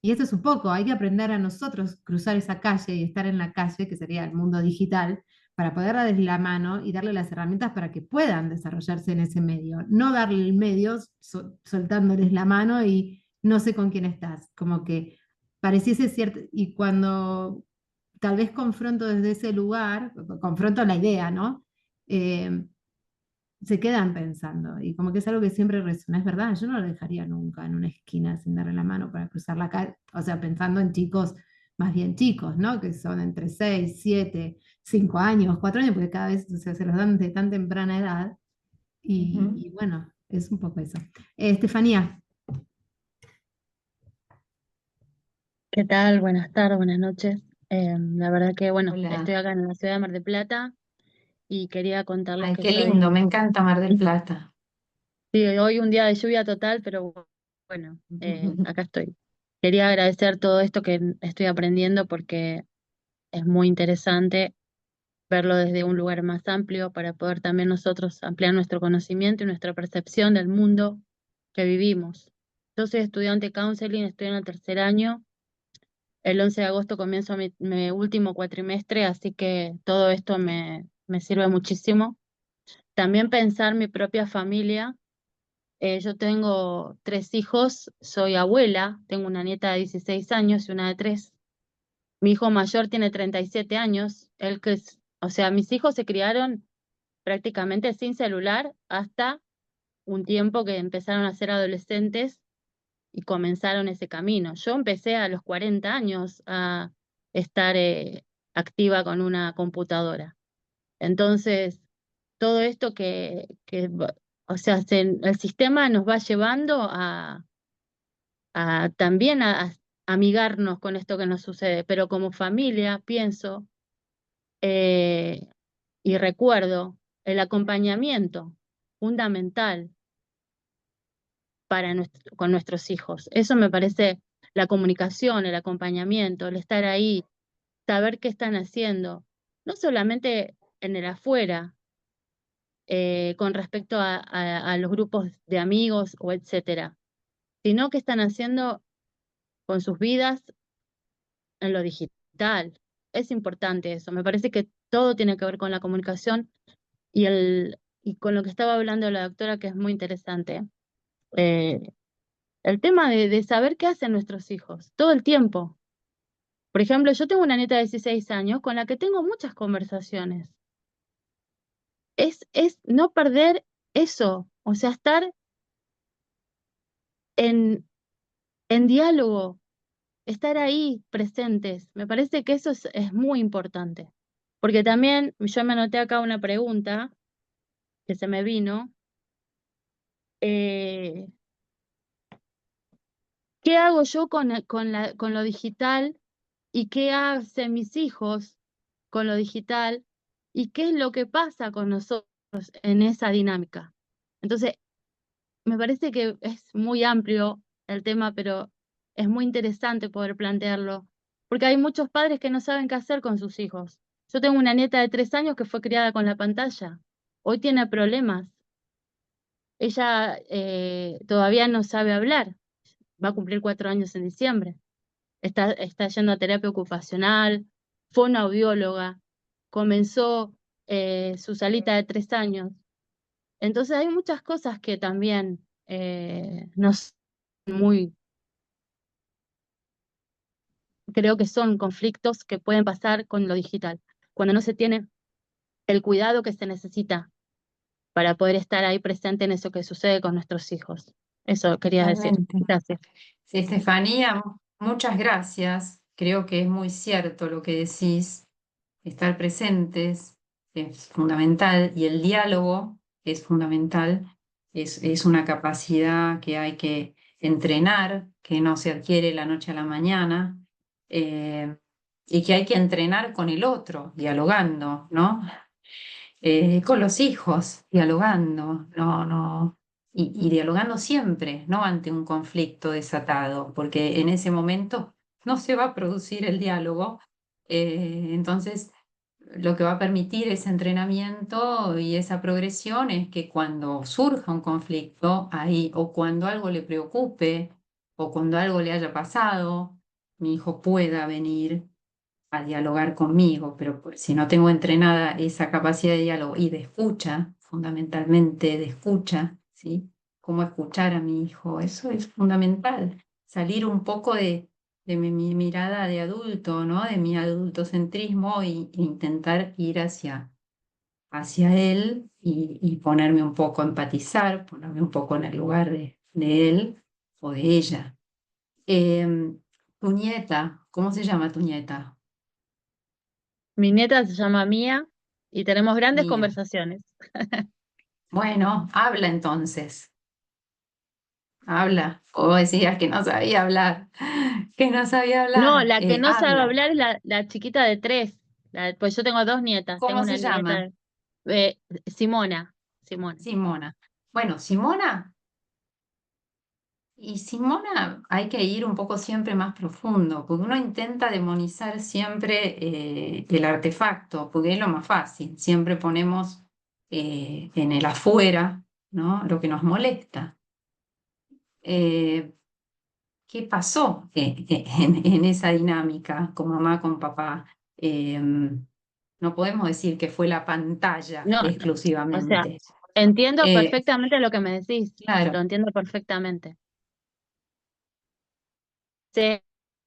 S3: Y esto es un poco, hay que aprender a nosotros cruzar esa calle y estar en la calle, que sería el mundo digital, para poder darles la mano y darle las herramientas para que puedan desarrollarse en ese medio. No darle el medio soltándoles la mano y no sé con quién estás. Como que pareciese cierto, y cuando tal vez confronto desde ese lugar, confronto la idea, ¿no? Eh, Se quedan pensando, y como que es algo que siempre resuena, es verdad, yo no lo dejaría nunca en una esquina sin darle la mano para cruzar la calle, o sea, pensando en chicos más bien chicos, ¿no? Que son entre 6, 7, 5 años, 4 años, porque cada vez se los dan de tan temprana edad.
S2: Ujú.
S3: Y bueno, es un poco eso. Estefanía,
S4: ¿Qué tal? Buenas tardes, buenas noches. La verdad que, bueno, estoy
S2: Hola.
S4: acá en la ciudad de Mar del Plata y quería contarles
S2: Ay,
S4: que
S2: qué lindo,
S4: soy,
S2: me encanta Mar del Plata.
S4: sí, hoy un día de lluvia total, pero bueno, acá estoy. Quería agradecer todo esto que estoy aprendiendo porque es muy interesante verlo desde un lugar más amplio para poder también nosotros ampliar nuestro conocimiento y nuestra percepción del mundo que vivimos. Yo soy estudiante de counseling, estoy en el tercer año. El 11 de agosto comienzo mi último cuatrimestre, así que todo esto me sirve muchísimo. También pensar mi propia familia. Yo tengo 3 hijos, soy abuela, tengo una nieta de 16 años y una de 3. Mi hijo mayor tiene 37 años. O sea, mis hijos se criaron prácticamente sin celular hasta un tiempo que empezaron a ser adolescentes y comenzaron ese camino. Yo empecé a los 40 años a estar activa con una computadora. Entonces, todo esto o sea, el sistema nos va llevando a también a amigarnos con esto que nos sucede, pero como familia pienso eh, y recuerdo el acompañamiento fundamental con nuestros hijos. Eso me parece la comunicación, el acompañamiento, el estar ahí, saber qué están haciendo, no solamente en el afuera, con respecto a los grupos de amigos o etcétera, sino qué están haciendo con sus vidas en lo digital. Es importante eso. Me parece que todo tiene que ver con la comunicación y con lo que estaba hablando la doctora, que es muy interesante. Eh, el tema de saber qué hacen nuestros hijos todo el tiempo. Por ejemplo, yo tengo una nieta de 16 años con la que tengo muchas conversaciones. Es no perder eso, o sea, estar en, en diálogo, estar ahí presentes. Me parece que eso es muy importante. Porque también yo me anoté acá una pregunta que se me vino. eh, ¿Qué hago yo con lo digital y qué hacen mis hijos con lo digital y qué es lo que pasa con nosotros en esa dinámica? Entonces, me parece que es muy amplio el tema, pero es muy interesante poder plantearlo, porque hay muchos padres que no saben qué hacer con sus hijos. Yo tengo una nieta de 3 años que fue criada con la pantalla. Hoy tiene problemas. Ella todavía no sabe hablar. Va a cumplir 4 años en diciembre. Está yendo a terapia ocupacional, fue una audióloga, comenzó su salita de 3 años. Entonces hay muchas cosas que también nos muy, creo que son conflictos que pueden pasar con lo digital, cuando no se tiene el cuidado que se necesita para poder estar ahí presente en eso que sucede con nuestros hijos. Eso quería decir.
S2: Totalmente.
S4: Gracias.
S2: Sí, Estefanía, muchas gracias. Creo que es muy cierto lo que decís. Estar presentes es fundamental y el diálogo es fundamental. Es una capacidad que hay que entrenar, que no se adquiere la noche a la mañana, eh, y que hay que entrenar con el otro, dialogando, ¿no? Con los hijos, dialogando, no, y dialogando siempre, no ante un conflicto desatado, porque en ese momento no se va a producir el diálogo. Entonces, lo que va a permitir ese entrenamiento y esa progresión es que cuando surja un conflicto ahí, o cuando algo le preocupe, o cuando algo le haya pasado, mi hijo pueda venir a dialogar conmigo, pero pues, si no tengo entrenada esa capacidad de diálogo y de escucha, fundamentalmente de escucha, ¿sí? Cómo escuchar a mi hijo, eso es fundamental. Salir un poco de mi mirada de adulto, ¿no? De mi adultocentrismo e intentar ir hacia él y ponerme un poco, empatizar, ponerme un poco en el lugar de él o de ella. Tu nieta, ¿Cómo se llama tu nieta?
S4: Mi nieta se llama Mía y tenemos grandes
S2: Mía.
S4: conversaciones.
S2: Bueno, habla entonces. Habla. O decías que no sabía hablar. Que no sabía
S4: No,
S2: hablar.
S4: la que no sabe
S2: Habla.
S4: hablar es la chiquita de 3. Pues yo tengo 2 nietas. Tengo
S2: ¿Cómo
S4: una
S2: se llama?
S4: nieta, Simona. Simona.
S2: Simona. Bueno, Simona. Y Simona, hay que ir un poco siempre más profundo, porque uno intenta demonizar siempre el artefacto, porque es lo más fácil. Siempre ponemos en el afuera, ¿no? Lo que nos molesta. ¿Qué pasó en esa dinámica con mamá, con papá? No podemos decir que fue la pantalla
S4: No, o sea,
S2: exclusivamente.
S4: entiendo
S2: Eh,
S4: perfectamente lo que me decís. Lo
S2: claro,
S4: entiendo perfectamente. Sé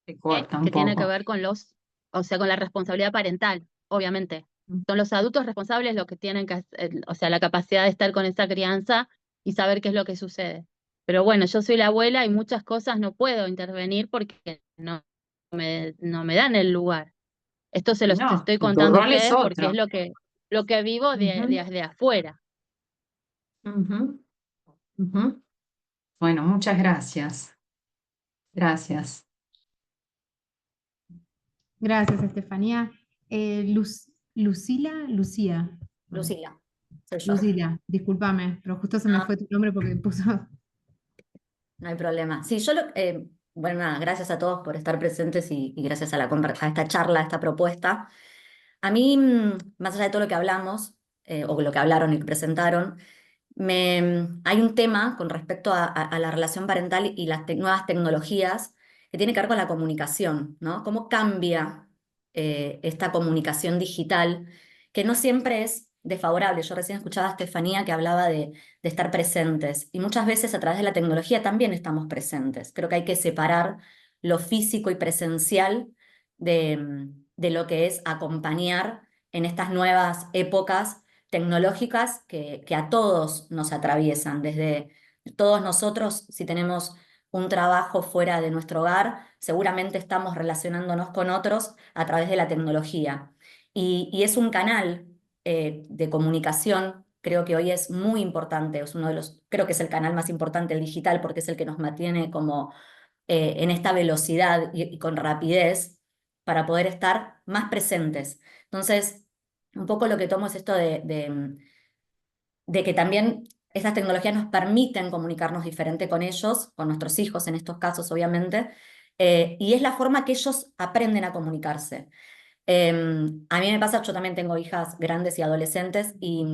S2: se corta un
S4: que tiene que
S2: poco.
S4: ver con o sea, con la responsabilidad parental, obviamente. Son los adultos responsables los que tienen que hacer, o sea, la capacidad de estar con esa crianza y saber qué es lo que sucede. Pero bueno, yo soy la abuela y muchas cosas no puedo intervenir porque no me dan el lugar. Esto se
S2: Y
S4: los
S2: no,
S4: estoy
S2: y tu
S4: contando a
S2: rol es
S4: ustedes porque
S2: otro.
S4: es lo que vivo
S2: Ujú,
S4: desde afuera.
S2: ujú, ujú. Bueno, muchas gracias. Gracias.
S3: Gracias, Estefanía. Lucía.
S5: Lucila, soy yo.
S3: Lucila, discúlpame, pero justo se me
S5: No,
S3: fue tu nombre porque puso.
S5: no hay problema. Sí, bueno, nada, gracias a todos por estar presentes y gracias a a esta charla, a esta propuesta. A mí, más allá de todo lo que hablamos, o lo que hablaron y que presentaron, hay un tema con respecto a la relación parental y las nuevas tecnologías que tiene que ver con la comunicación, ¿no? ¿Cómo cambia esta comunicación digital, que no siempre es desfavorable? Yo recién escuchaba a Estefanía que hablaba de estar presentes, y muchas veces a través de la tecnología también estamos presentes. Creo que hay que separar lo físico y presencial de lo que es acompañar en estas nuevas épocas tecnológicas que a todos nos atraviesan, desde todos nosotros. Si tenemos un trabajo fuera de nuestro hogar, seguramente estamos relacionándonos con otros a través de la tecnología. Y es un canal de comunicación. Creo que hoy es muy importante, es uno de creo que es el canal más importante, el digital, porque es el que nos mantiene como en esta velocidad y con rapidez para poder estar más presentes. Entonces, un poco lo que tomo es esto de que también estas tecnologías nos permiten comunicarnos diferente con ellos, con nuestros hijos en estos casos, obviamente, y es la forma que ellos aprenden a comunicarse. A mí me pasa, yo también tengo hijas grandes y adolescentes, y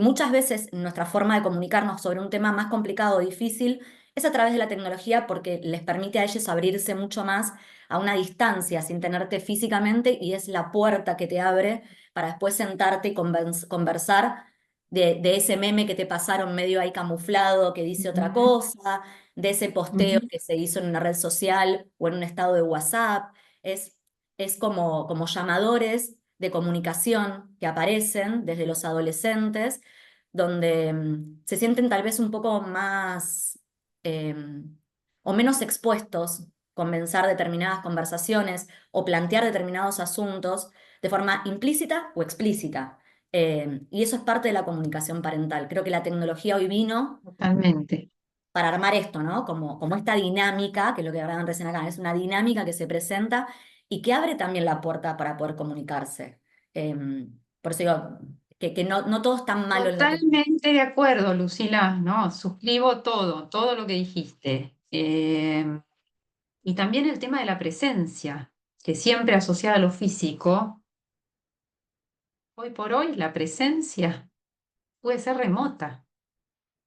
S5: muchas veces nuestra forma de comunicarnos sobre un tema más complicado o difícil es a través de la tecnología, porque les permite a ellos abrirse mucho más a una distancia sin tenerte físicamente, y es la puerta que te abre para después sentarte y conversar de ese meme que te pasaron medio ahí camuflado que dice otra cosa, de ese posteo
S2: Ujú.
S5: que se hizo en una red social o en un estado de WhatsApp. Es es como llamadores de comunicación que aparecen desde los adolescentes, donde se sienten tal vez un poco más eh, o menos expuestos con comenzar determinadas conversaciones o plantear determinados asuntos de forma implícita o explícita. Y eso es parte de la comunicación parental. Creo que la tecnología hoy vino
S2: Totalmente.
S5: para armar esto, ¿no? Como esta dinámica, que es lo que hablaban recién acá, es una dinámica que se presenta y que abre también la puerta para poder comunicarse. Por eso digo que no todo es tan malo en la tecnología.
S2: Totalmente de acuerdo, Lucila, ¿no? Suscribo todo lo que dijiste. Y también el tema de la presencia, que siempre asociada a lo físico, hoy por hoy la presencia puede ser remota.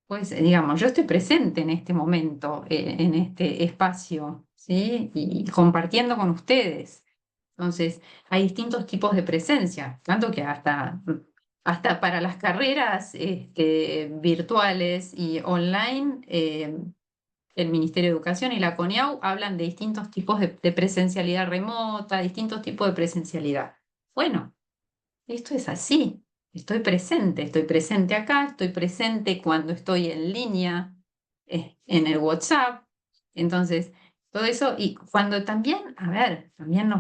S2: Pues, digamos, yo estoy presente en este momento, en este espacio, ¿sí? Y compartiendo con ustedes. Entonces, hay distintos tipos de presencia, tanto que hasta para las carreras virtuales y online, el Ministerio de Educación y la CONIAU hablan de distintos tipos de presencialidad remota, distintos tipos de presencialidad. Bueno, esto es así. Estoy presente acá, estoy presente cuando estoy en línea, en el WhatsApp. Entonces, todo eso, y cuando también, a ver, también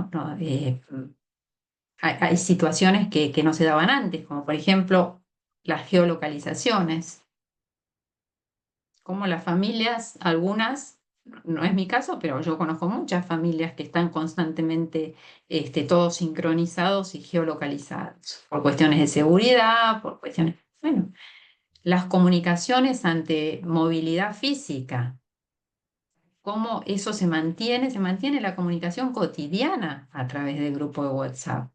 S2: hay situaciones que no se daban antes, como por ejemplo las geolocalizaciones, como las familias, algunas, no es mi caso, pero yo conozco muchas familias que están constantemente todos sincronizados y geolocalizados, por cuestiones de seguridad, por cuestiones, bueno, las comunicaciones ante movilidad física, cómo eso se mantiene la comunicación cotidiana a través del grupo de WhatsApp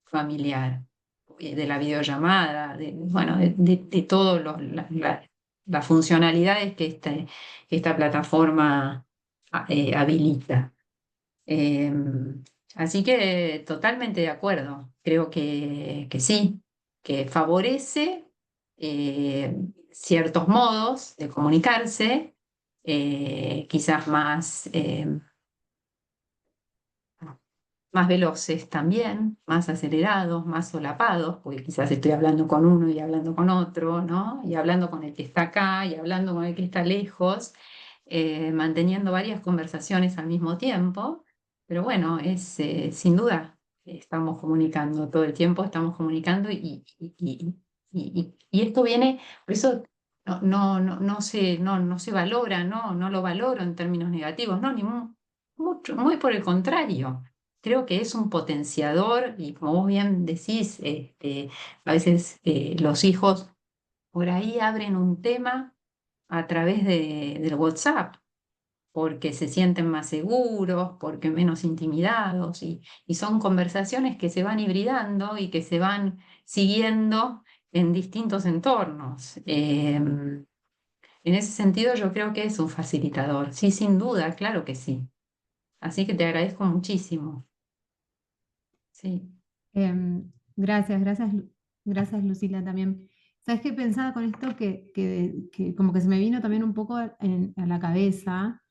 S2: familiar, de la videollamada, bueno, de todas las funcionalidades que esta plataforma habilita. Eh, Así que totalmente de acuerdo, creo que sí, que favorece ciertos modos de comunicarse, quizás más veloces también, más acelerados, más solapados, porque quizás estoy hablando con uno y hablando con otro, ¿no? Y hablando con el que está acá y hablando con el que está lejos, manteniendo varias conversaciones al mismo tiempo. Pero bueno, sin duda, estamos comunicando todo el tiempo, estamos comunicando y esto viene, por eso no se valora, no lo valoro en términos negativos, no, mucho, muy por el contrario. Creo que es un potenciador y como vos bien decís, a veces los hijos por ahí abren un tema a través del WhatsApp porque se sienten más seguros, porque menos intimidados y son conversaciones que se van hibridando y que se van siguiendo en distintos entornos. En ese sentido yo creo que es un facilitador. Sí, sin duda, claro que sí. Así que te agradezco muchísimo. Sí.
S3: Gracias, gracias Lucila también. ¿Sabes qué pensaba con esto? Que como que se me vino también un poco a la cabeza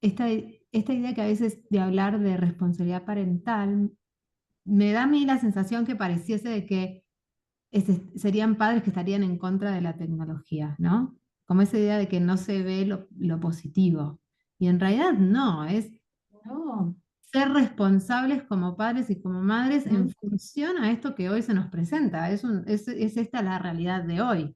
S3: esta idea que a veces de hablar de responsabilidad parental, me da a mí la sensación que pareciese de que serían padres que estarían en contra de la tecnología, ¿no? Como esa idea de que no se ve lo positivo. Y en realidad no, es
S2: No.
S3: ser responsables como padres y como madres en función a esto que hoy se nos presenta. Es esta la realidad de hoy.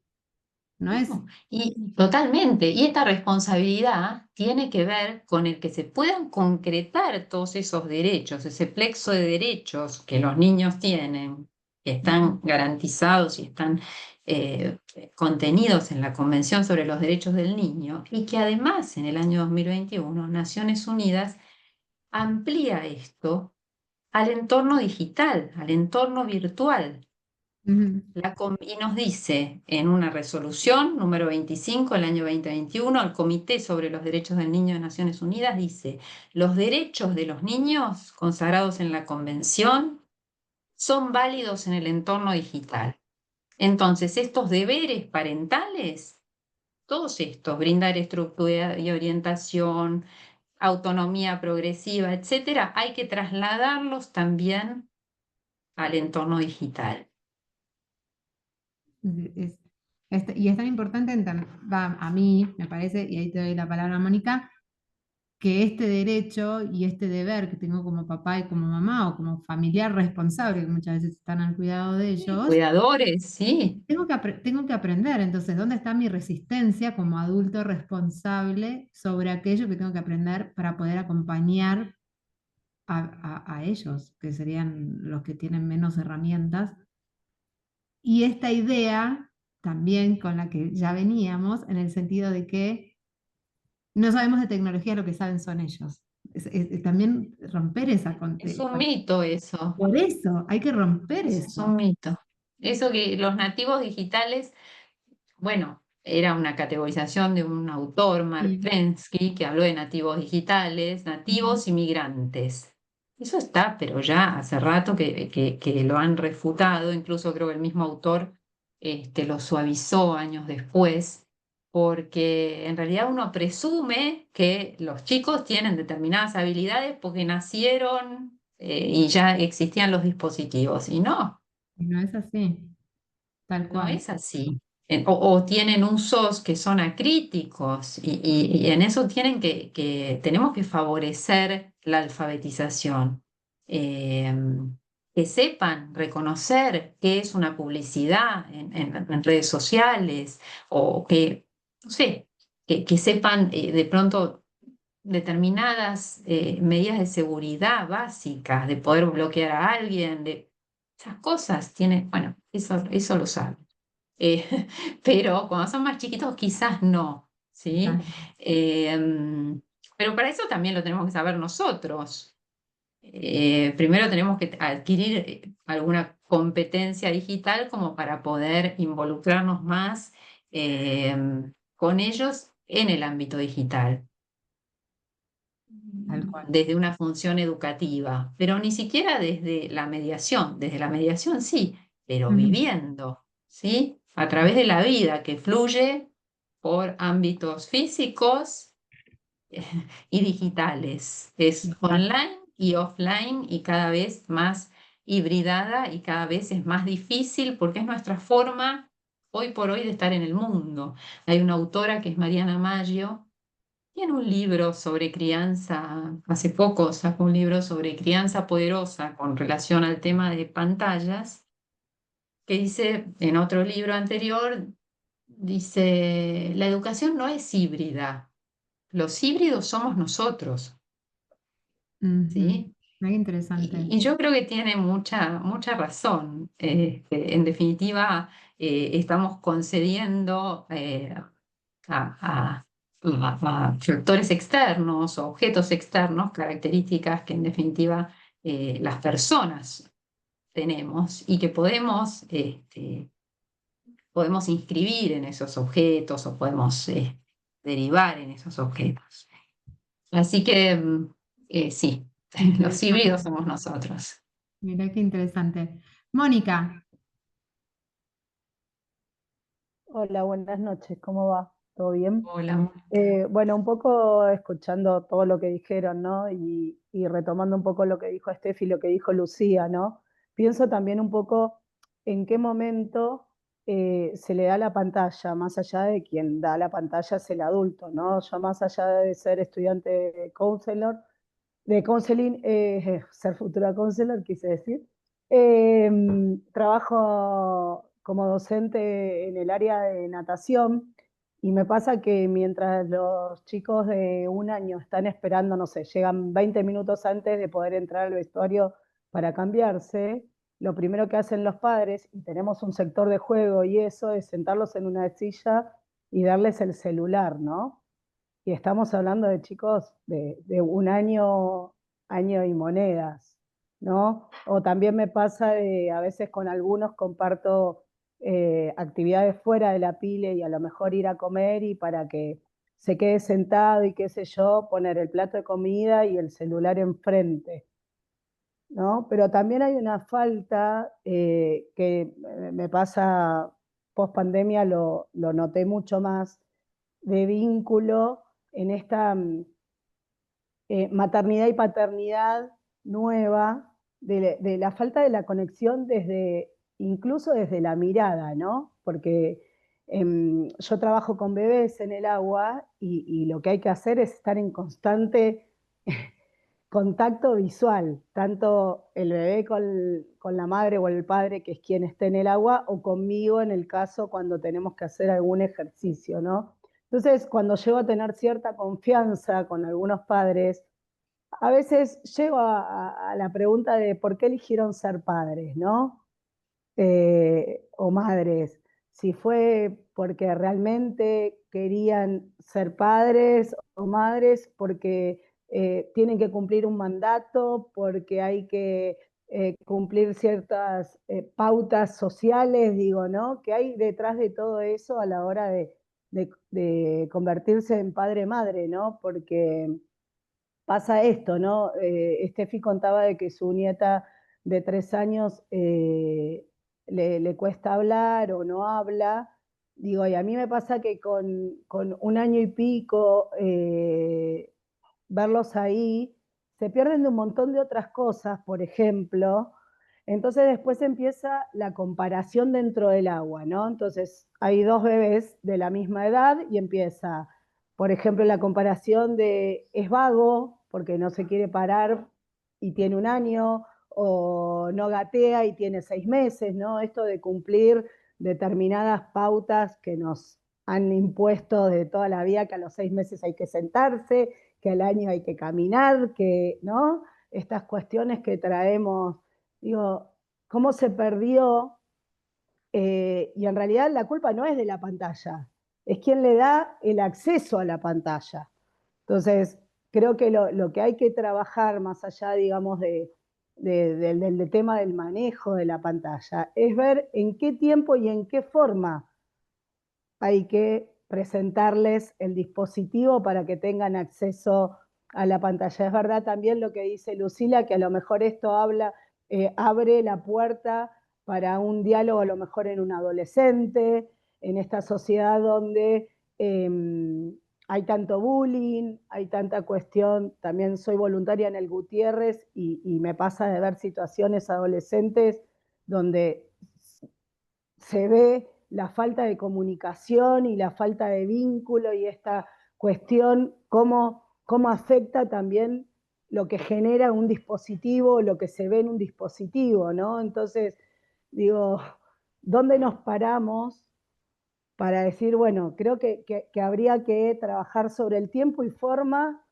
S3: No es.
S2: No, y totalmente, y esta responsabilidad tiene que ver con el que se puedan concretar todos esos derechos, ese plexo de derechos que los niños tienen, que están garantizados y están eh, contenidos en la Convención sobre los Derechos del Niño, y que además en el año 2021 Naciones Unidas amplía esto al entorno digital, al entorno virtual.
S3: Ujú.
S2: Y nos dice en una resolución número 25 del año 2021, el Comité sobre los Derechos del Niño de Naciones Unidas dice, los derechos de los niños consagrados en la Convención son válidos en el entorno digital. Entonces, estos deberes parentales, todos estos, brindar estructura y orientación, autonomía progresiva, etcétera, hay que trasladarlos también al entorno digital.
S3: Es- y es tan importante, a mí me parece, y ahí te doy la palabra, Mónica, que este derecho y este deber que tengo como papá y como mamá o como familiar responsable, que muchas veces están al cuidado de ellos,
S2: Cuidadores, sí.
S3: tengo que aprender. Entonces, ¿dónde está mi resistencia como adulto responsable sobre aquello que tengo que aprender para poder acompañar a ellos, que serían los que tienen menos herramientas? Y esta idea también con la que ya veníamos, en el sentido de que no sabemos de tecnología, lo que saben son ellos. Es también romper esa
S2: Es un mito eso,
S3: Por eso, hay que romper
S2: es
S3: eso.
S2: un mito. Eso que los nativos digitales, bueno, era una categorización de un autor, Mark
S3: Sí.
S2: Prensky, que habló de nativos digitales, nativos y migrantes. Eso está, pero ya hace rato que lo han refutado, incluso creo que el mismo autor lo suavizó años después, porque en realidad uno presume que los chicos tienen determinadas habilidades porque nacieron y ya existían los dispositivos, y no,
S3: Y no es así, tal
S2: no
S3: cual.
S2: es así. o tienen usos que son acríticos y en eso tenemos que favorecer la alfabetización. Eh, que sepan reconocer qué es una publicidad en redes sociales o que, no sé, que sepan de pronto determinadas medidas de seguridad básicas, de poder bloquear a alguien, de esas cosas, bueno, eso lo saben. Pero cuando son más chiquitos quizás no, ¿sí?
S3: Claro.
S2: Pero para eso también lo tenemos que saber nosotros. Primero tenemos que adquirir alguna competencia digital como para poder involucrarnos más eh, con ellos en el ámbito digital,
S3: Tal cual.
S2: desde una función educativa, pero ni siquiera desde la mediación sí, pero
S3: Ujú.
S2: viviendo, ¿sí? A través de la vida que fluye por ámbitos físicos y digitales. Es
S3: Exacto.
S2: online y offline y cada vez más hibridada y cada vez es más difícil porque es nuestra forma hoy por hoy de estar en el mundo. Hay una autora que es Mariana Maggio, tiene un libro sobre crianza, hace poco sacó un libro sobre crianza poderosa con relación al tema de pantallas, que dice, en otro libro anterior, dice, la educación no es híbrida, los híbridos somos nosotros,
S3: Ujú.
S2: ¿sí?
S3: Muy interesante.
S2: Y yo creo que tiene mucha razón. En definitiva, estamos concediendo a, a factores externos, objetos externos, características que en definitiva las personas tenemos y que podemos inscribir en esos objetos o podemos derivar en esos objetos. Así que sí, los híbridos
S3: Interesante.
S2: somos nosotros.
S3: Mirá qué interesante. Mónica,
S6: Hola, buenas noches, ¿cómo va? ¿Todo bien?
S2: Hola, Mónica.
S6: Bueno, un poco escuchando todo lo que dijeron, ¿no? Y retomando un poco lo que dijo Steffi y lo que dijo Lucía, ¿no? Pienso también un poco en qué momento se le da la pantalla, más allá de quien da la pantalla es el adulto, ¿no? Yo más allá de ser estudiante de counseling, ser futura counselor, quise decir. Trabajo como docente en el área de natación y me pasa que mientras los chicos de 1 año están esperando, no sé, llegan 20 minutos antes de poder entrar al vestuario para cambiarse, lo primero que hacen los padres, y tenemos un sector de juego y eso, es sentarlos en una silla y darles el celular, ¿no? Y estamos hablando de chicos de 1 año, año y monedas, ¿no? O también me pasa a veces con algunos comparto actividades fuera de la pile y a lo mejor ir a comer y para que se quede sentado y qué sé yo, poner el plato de comida y el celular enfrente, ¿no? Pero también hay una falta que me pasa post pandemia, lo noté mucho más, de vínculo en esta maternidad y paternidad nueva, de la falta de la conexión incluso desde la mirada, ¿no? Porque yo trabajo con bebés en el agua y lo que hay que hacer es estar en constante contacto visual, tanto el bebé con la madre o el padre, que es quien esté en el agua, o conmigo en el caso cuando tenemos que hacer algún ejercicio, ¿no? Entonces, cuando llego a tener cierta confianza con algunos padres, a veces llego a la pregunta de por qué eligieron ser padres, ¿no? O madres, si fue porque realmente querían ser padres o madres, porque tienen que cumplir un mandato, porque hay que cumplir ciertas pautas sociales, digo, ¿no? ¿Qué hay detrás de todo eso a la hora de convertirse en padre-madre, ¿no? Porque pasa esto, ¿no? Steffi contaba de que su nieta de 3 años le cuesta hablar o no habla. Digo, y a mí me pasa que con 1 año y pico, verlos ahí, se pierden de un montón de otras cosas, por ejemplo, Entonces después empieza la comparación dentro del agua, ¿no? Entonces hay dos bebés de la misma edad y empieza, por ejemplo, la comparación de es vago porque no se quiere parar y tiene 1 año, o no gatea y tiene 6 meses, ¿no? Esto de cumplir determinadas pautas que nos han impuesto de toda la vida, que a los 6 meses hay que sentarse, que al año hay que caminar, que, ¿no? Estas cuestiones que traemos, digo, cómo se perdió, y en realidad la culpa no es de la pantalla, es quien le da el acceso a la pantalla. Entonces, creo que lo que hay que trabajar más allá, digamos, del tema del manejo de la pantalla, es ver en qué tiempo y en qué forma hay que presentarles el dispositivo para que tengan acceso a la pantalla. Es verdad también lo que dice Lucila, que a lo mejor esto abre la puerta para un diálogo a lo mejor en un adolescente, en esta sociedad donde hay tanto bullying, hay tanta cuestión. También soy voluntaria en el Gutiérrez y me pasa de ver situaciones adolescentes donde se ve la falta de comunicación y la falta de vínculo, y esta cuestión, cómo afecta también lo que genera un dispositivo, lo que se ve en un dispositivo, ¿no? Entonces, digo, ¿dónde nos paramos para decir, bueno, creo que habría que trabajar sobre el tiempo y forma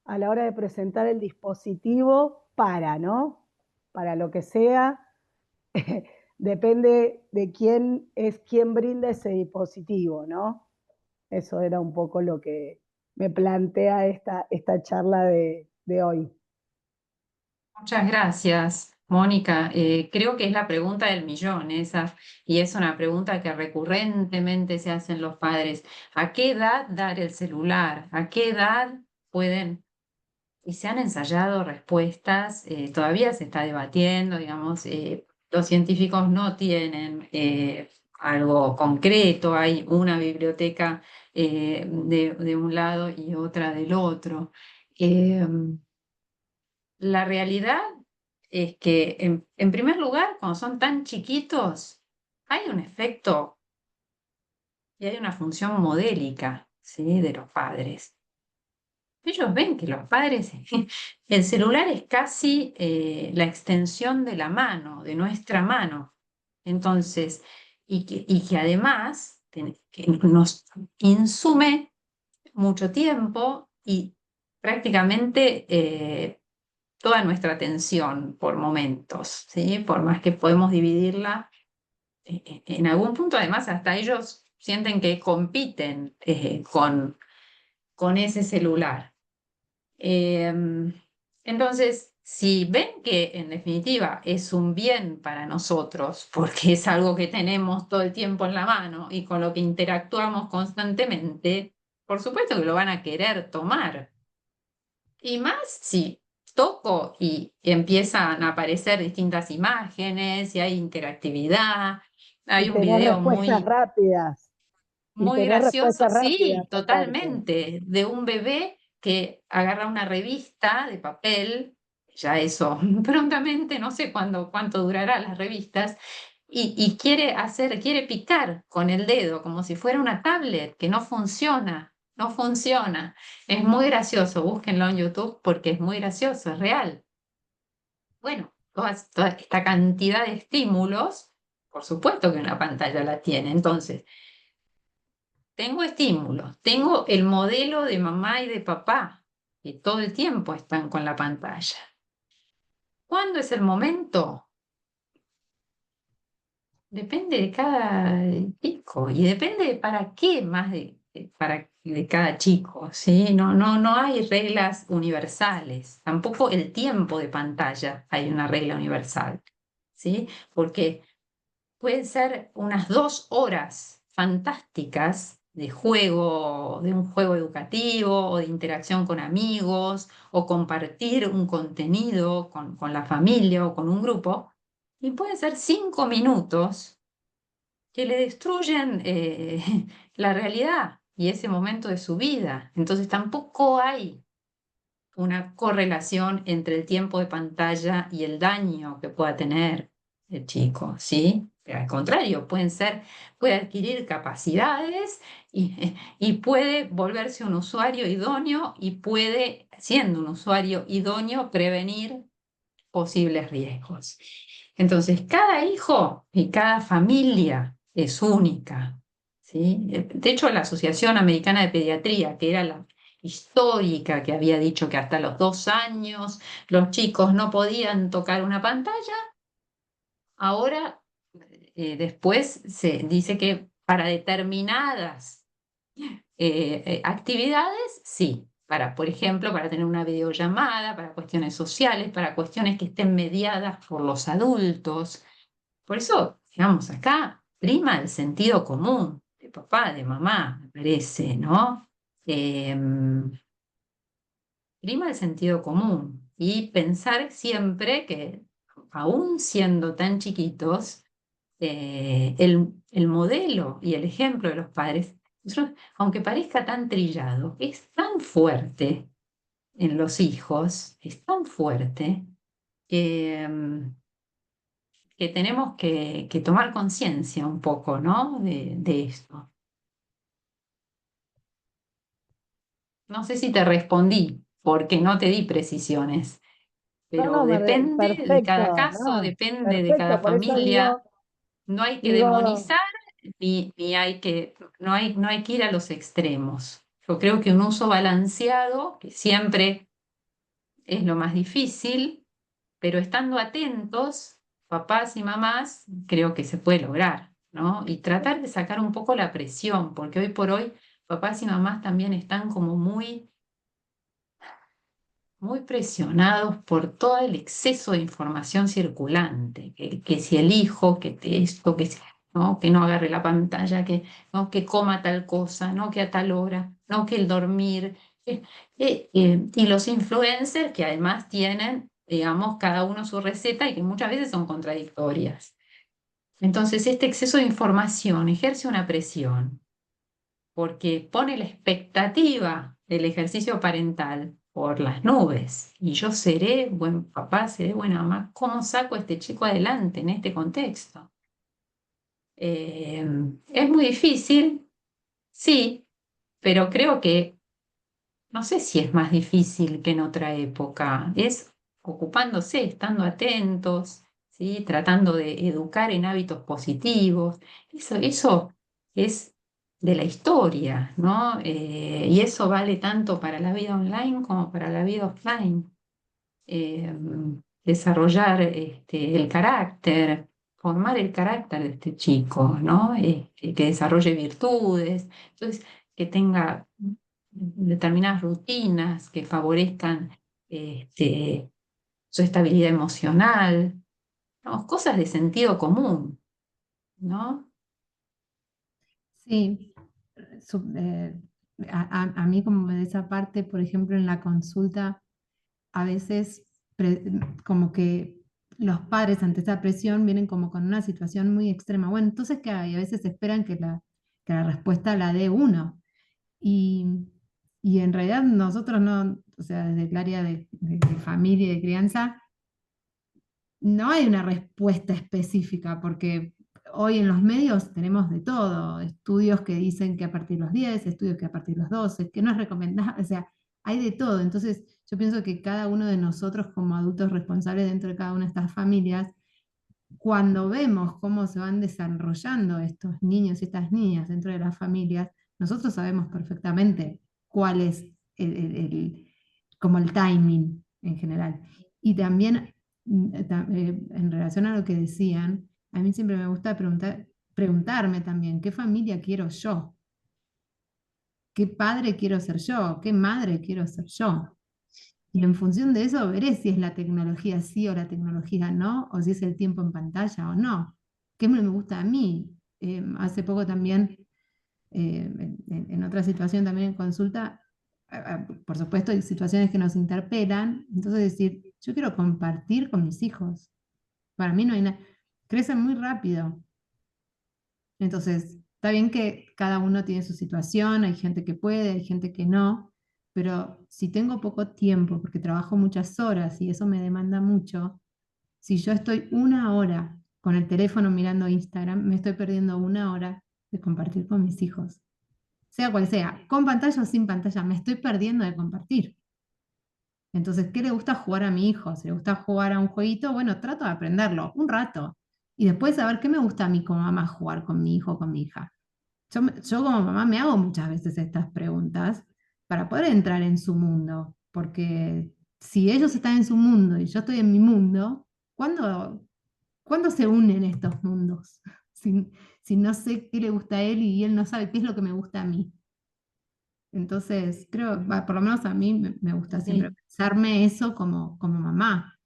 S6: a la hora de presentar el dispositivo para, ¿no? Para lo que sea. Depende de quién es quien brinda ese dispositivo, ¿no? Eso era un poco lo que me plantea esta charla de hoy.
S2: Muchas gracias, Mónica. Creo que es la pregunta del millón esa, y es una pregunta que recurrentemente se hacen los padres. ¿A qué edad dar el celular? ¿A qué edad pueden? Y se han ensayado respuestas, todavía se está debatiendo, digamos, los científicos no tienen algo concreto, hay una biblioteca de un lado y otra del otro. La realidad es que, en primer lugar, cuando son tan chiquitos, hay un efecto y hay una función modélica, ¿sí?, de los padres. Ellos ven que los padres, el celular es casi la extensión de la mano, de nuestra mano. Entonces, y que además que nos insume mucho tiempo y prácticamente toda nuestra atención por momentos, ¿sí? Por más que podemos dividirla, en algún punto además hasta ellos sienten que compiten con ese celular. Entonces, si ven que en definitiva es un bien para nosotros, porque es algo que tenemos todo el tiempo en la mano y con lo que interactuamos constantemente, por supuesto que lo van a querer tomar. Y más si toco y empiezan a aparecer distintas imágenes y hay interactividad. Hay
S6: Y
S2: un
S6: tener
S2: video
S6: respuestas rápidas. Y
S2: muy
S6: tener
S2: gracioso,
S6: respuestas rápidas
S2: sí,
S6: aparte.
S2: totalmente, de un bebé que agarra una revista de papel, ya eso prontamente, no sé cuánto durará las revistas, y quiere picar con el dedo, como si fuera una tablet, que no funciona, no funciona. Es muy gracioso, búsquenlo en YouTube porque es muy gracioso, es real. Bueno, toda esta cantidad de estímulos, por supuesto que una pantalla la tiene, entonces tengo estímulos, tengo el modelo de mamá y de papá, que todo el tiempo están con la pantalla. ¿Cuándo es el momento? Depende de cada chico y depende de para qué más de cada chico, ¿sí? No hay reglas universales, tampoco el tiempo de pantalla hay una regla universal, ¿sí? Porque pueden ser unas 2 horas fantásticas de juego, de un juego educativo o de interacción con amigos o compartir un contenido con la familia o con un grupo. Y pueden ser 5 minutos que le destruyen la realidad y ese momento de su vida. Entonces tampoco hay una correlación entre el tiempo de pantalla y el daño que pueda tener. el chico, ¿sí? Pero al contrario, puede adquirir capacidades y puede volverse un usuario idóneo y puede, siendo un usuario idóneo, prevenir posibles riesgos. Entonces, cada hijo y cada familia es única, ¿sí? De hecho, la Asociación Americana de Pediatría, que era la histórica, que había dicho que hasta los 2 años los chicos no podían tocar una pantalla, ahora después se dice que para determinadas actividades, sí. Por ejemplo, para tener una videollamada, para cuestiones sociales, para cuestiones que estén mediadas por los adultos. Por eso, digamos, acá prima el sentido común de papá, de mamá, me parece, ¿no? Prima el sentido común y pensar siempre que, aún siendo tan chiquitos, el modelo y el ejemplo de los padres, aunque parezca tan trillado, es tan fuerte en los hijos, es tan fuerte que tenemos que tomar conciencia un poco, ¿no? de esto. No sé si te respondí, porque no te di precisiones, pero depende de cada
S6: perfecto,
S2: caso,
S6: no,
S2: depende de cada
S6: perfecto, por eso
S2: familia. No hay que
S6: digo,
S2: demonizar ni no hay que ir a los extremos. Yo creo que un uso balanceado, que siempre es lo más difícil, pero estando atentos, papás y mamás, creo que se puede lograr, ¿no? Y tratar de sacar un poco la presión, porque hoy por hoy papás y mamás también están como muy presionados por todo el exceso de información circulante, que si el hijo, esto, ¿no? Que no agarre la pantalla, ¿no? Que coma tal cosa, ¿no? Que a tal hora, ¿no? Que el dormir. Y los influencers que además tienen, digamos, cada uno su receta y que muchas veces son contradictorias. Entonces, este exceso de información ejerce una presión porque pone la expectativa del ejercicio parental por las nubes. Y yo seré buen papá, seré buena mamá. ¿Cómo saco a este chico adelante en este contexto? Es muy difícil, sí, pero creo que no sé si es más difícil que en otra época. Es ocupándose, estando atentos, ¿sí? Tratando de educar en hábitos positivos. Eso es de la historia, ¿no? Y eso vale tanto para la vida online como para la vida offline. Eh, Desarrollar el carácter, formar el carácter de este chico, ¿no? Que desarrolle virtudes, entonces que tenga determinadas rutinas que favorezcan este, su estabilidad emocional, ¿no? Cosas de sentido común, ¿no?
S3: Sí, a mí como de esa parte, por ejemplo, en la consulta, a veces como que los padres ante esa presión vienen como con una situación muy extrema. Bueno, entonces, ¿qué hay? A veces esperan que la respuesta la dé uno. Y, y en realidad nosotros no, o sea, desde el área de familia y de crianza, no hay una respuesta específica, porque hoy en los medios tenemos de todo, estudios que dicen que a partir de los 10, estudios que a partir de los 12, que no es recomendable, o sea, hay de todo. Entonces, yo pienso que cada uno de nosotros como adultos responsables dentro de cada una de estas familias, cuando vemos cómo se van desarrollando estos niños y estas niñas dentro de las familias, nosotros sabemos perfectamente cuál es como el timing en general. Y también, en relación a lo que decían, a mí siempre me gusta preguntarme también, ¿qué familia quiero yo? ¿Qué padre quiero ser yo? ¿Qué madre quiero ser yo? Y en función de eso veré si es la tecnología sí o la tecnología no, o si es el tiempo en pantalla o no. ¿Qué me gusta a mí? Hace poco también, en otra situación también en consulta, por supuesto hay situaciones que nos interpelan, entonces decir, yo quiero compartir con mis hijos. Para mí no hay nada, crecen muy rápido. Entonces, está bien que cada uno tiene su situación, hay gente que puede, hay gente que no, pero si tengo poco tiempo, porque trabajo muchas horas y eso me demanda mucho, si yo estoy 1 hora con el teléfono mirando Instagram, me estoy perdiendo 1 hora de compartir con mis hijos. Sea cual sea, con pantalla o sin pantalla, me estoy perdiendo de compartir. Entonces, ¿qué le gusta jugar a mi hijo? Si le gusta jugar a un jueguito, bueno, trato de aprenderlo un rato. Y después saber qué me gusta a mí como mamá jugar con mi hijo o con mi hija. Yo como mamá me hago muchas veces estas preguntas para poder entrar en su mundo, porque si ellos están en su mundo y yo estoy en mi mundo, ¿cuándo se unen estos mundos? Si no sé qué le gusta a él y él no sabe qué es lo que me gusta a mí. Entonces, creo, por lo menos a mí me gusta siempre
S2: Sí,
S3: pensarme eso como mamá,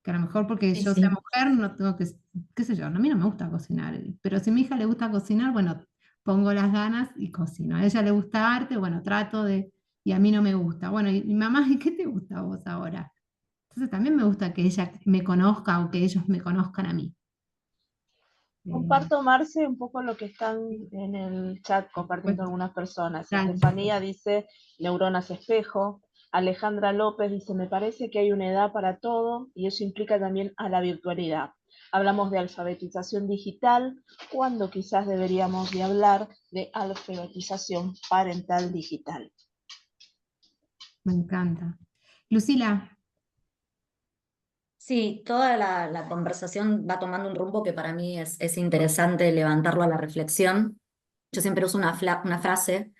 S3: que a lo mejor porque
S2: sí,
S3: yo sea
S2: sí.
S3: mujer no tengo que, qué sé yo, a mí no me gusta cocinar, pero si a mi hija le gusta cocinar, bueno, pongo las ganas y cocino. A ella le gusta arte, bueno, trato de, y a mí no me gusta. Bueno, y mamá, ¿y qué te gusta a vos ahora? Entonces también me gusta que ella me conozca o que ellos me conozcan a mí. Eh,
S1: Comparto, Marce, un poco lo que están en el chat compartiendo
S3: pues,
S1: algunas personas.
S3: dale.
S1: Estefanía dice neuronas espejo. Alejandra López dice, me parece que hay una edad para todo y eso implica también a la virtualidad. Hablamos de alfabetización digital, cuando quizás deberíamos de hablar de alfabetización parental digital.
S3: Me encanta. Lucila,
S5: Sí, toda la conversación va tomando un rumbo que para mí es interesante levantarlo a la reflexión. Yo siempre uso una frase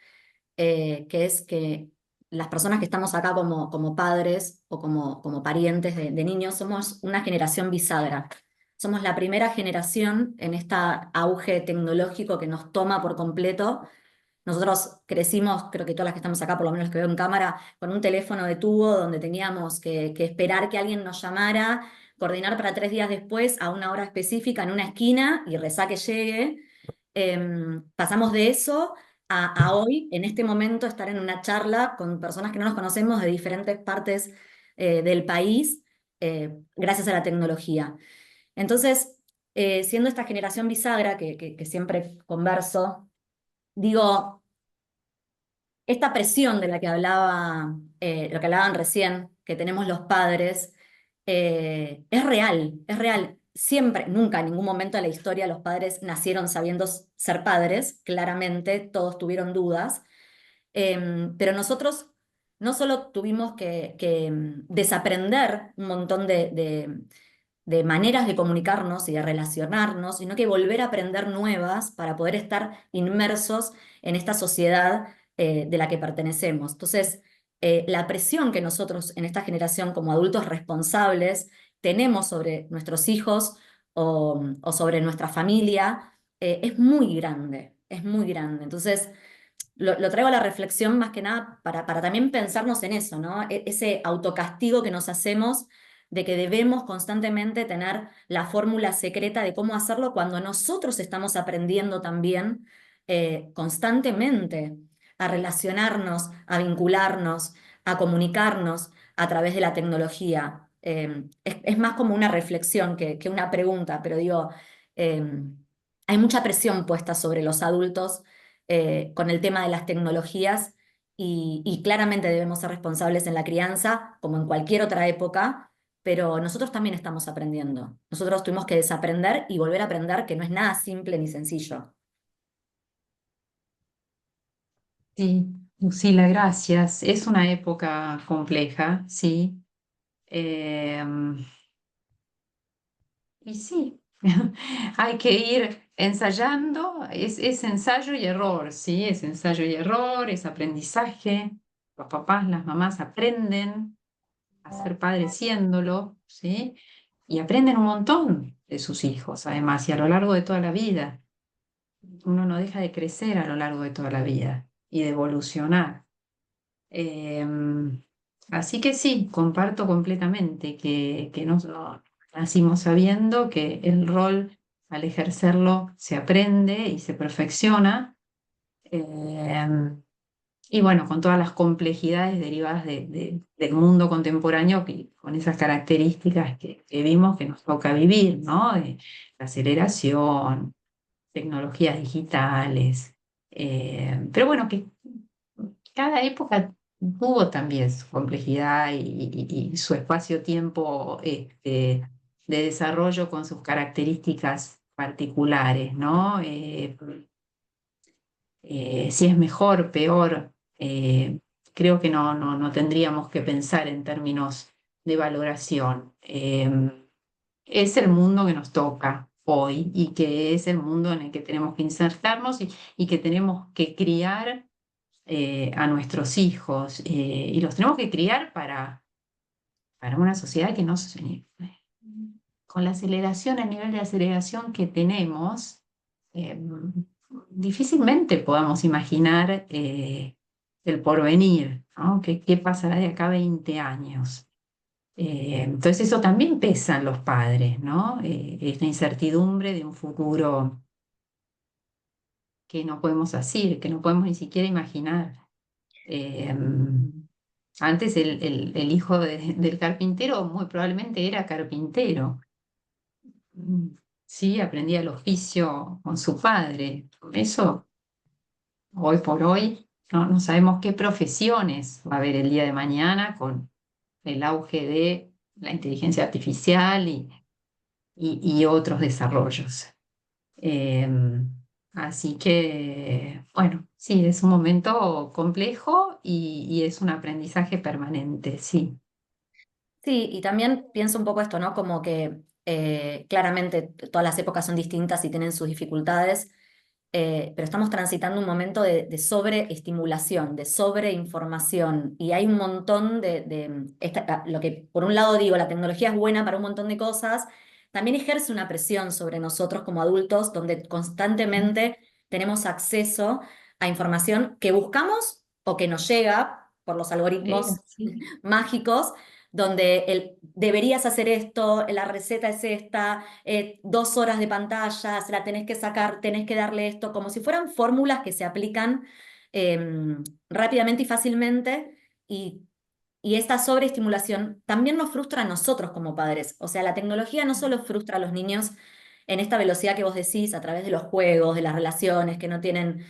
S5: que es que las personas que estamos acá como padres o como parientes de niños somos una generación bisagra. Somos la primera generación en este auge tecnológico que nos toma por completo. Nosotros crecimos, creo que todas las que estamos acá, por lo menos las que veo en cámara, con un teléfono de tubo donde teníamos que esperar que alguien nos llamara, coordinar para 3 días después a una hora específica en una esquina y rezar que llegue. Pasamos de eso a hoy, en este momento, estar en una charla con personas que no nos conocemos de diferentes partes del país, gracias a la tecnología. Entonces, siendo esta generación bisagra que siempre converso, digo, esta presión de la que hablaba, lo que hablaban recién, que tenemos los padres, es real, es real. Siempre, nunca, en ningún momento de la historia los padres nacieron sabiendo ser padres, claramente, todos tuvieron dudas, pero nosotros no solo tuvimos que desaprender un montón de maneras de comunicarnos y de relacionarnos, sino que volver a aprender nuevas para poder estar inmersos en esta sociedad de la que pertenecemos. Entonces, la presión que nosotros en esta generación como adultos responsables tenemos sobre nuestros hijos o sobre nuestra familia es muy grande, es muy grande. Entonces, lo traigo a la reflexión más que nada para también pensarnos en eso, ¿no? Ese autocastigo que nos hacemos de que debemos constantemente tener la fórmula secreta de cómo hacerlo cuando nosotros estamos aprendiendo también constantemente a relacionarnos, a vincularnos, a comunicarnos a través de la tecnología. Es más como una reflexión que una pregunta, pero digo, hay mucha presión puesta sobre los adultos con el tema de las tecnologías y claramente debemos ser responsables en la crianza, como en cualquier otra época, pero nosotros también estamos aprendiendo. Nosotros tuvimos que desaprender y volver a aprender, que no es nada simple ni sencillo.
S2: Sí, Lucila, gracias. Es una época compleja, sí. Y sí, hay que ir ensayando, es ensayo y error, ¿sí? Es ensayo y error, es aprendizaje. Los papás, las mamás aprenden a ser padres siéndolo, ¿sí? Y aprenden un montón de sus hijos, además, y a lo largo de toda la vida. Uno no deja de crecer a lo largo de toda la vida y de evolucionar. Así que sí, comparto completamente que no nacimos sabiendo que el rol al ejercerlo se aprende y se perfecciona. em, y bueno, con todas las complejidades derivadas del mundo contemporáneo, con esas características que vimos que nos toca vivir, ¿no? De la aceleración, tecnologías digitales. Pero bueno, que cada época tuvo también su complejidad y su espacio-tiempo de desarrollo con sus características particulares, ¿no? Si es mejor, peor, creo que no tendríamos que pensar en términos de valoración. Es el mundo que nos toca hoy y que es el mundo en el que tenemos que insertarnos y que tenemos que criar a nuestros hijos y los tenemos que criar para una sociedad que no con la aceleración, el nivel de aceleración que tenemos, difícilmente podamos imaginar el porvenir, ¿no? ¿Qué pasará de acá a 20 años? Entonces eso también pesa en los padres, ¿no? Esta incertidumbre de un futuro que no podemos asir, que no podemos ni siquiera imaginar. Antes el hijo del carpintero muy probablemente era carpintero. Sí, aprendía el oficio con su padre. Eso, hoy por hoy, no sabemos qué profesiones va a haber el día de mañana con el auge de la inteligencia artificial y otros desarrollos. Así que, bueno, sí, es un momento complejo y es un aprendizaje permanente, sí.
S5: Sí, y también pienso un poco esto, ¿no? Como que claramente todas las épocas son distintas y tienen sus dificultades, pero estamos transitando un momento de sobreestimulación, de sobreinformación, y hay un montón lo que por un lado digo, la tecnología es buena para un montón de cosas, también ejerce una presión sobre nosotros como adultos, donde constantemente tenemos acceso a información que buscamos o que nos llega por los algoritmos
S2: Sí.
S5: mágicos, donde deberías hacer esto, la receta es esta, 2 horas de pantalla, se la tenés que sacar, tenés que darle esto, como si fueran fórmulas que se aplican rápidamente y fácilmente, y esta sobreestimulación también nos frustra a nosotros como padres. O sea, la tecnología no solo frustra a los niños en esta velocidad que vos decís, a través de los juegos, de las relaciones que no tienen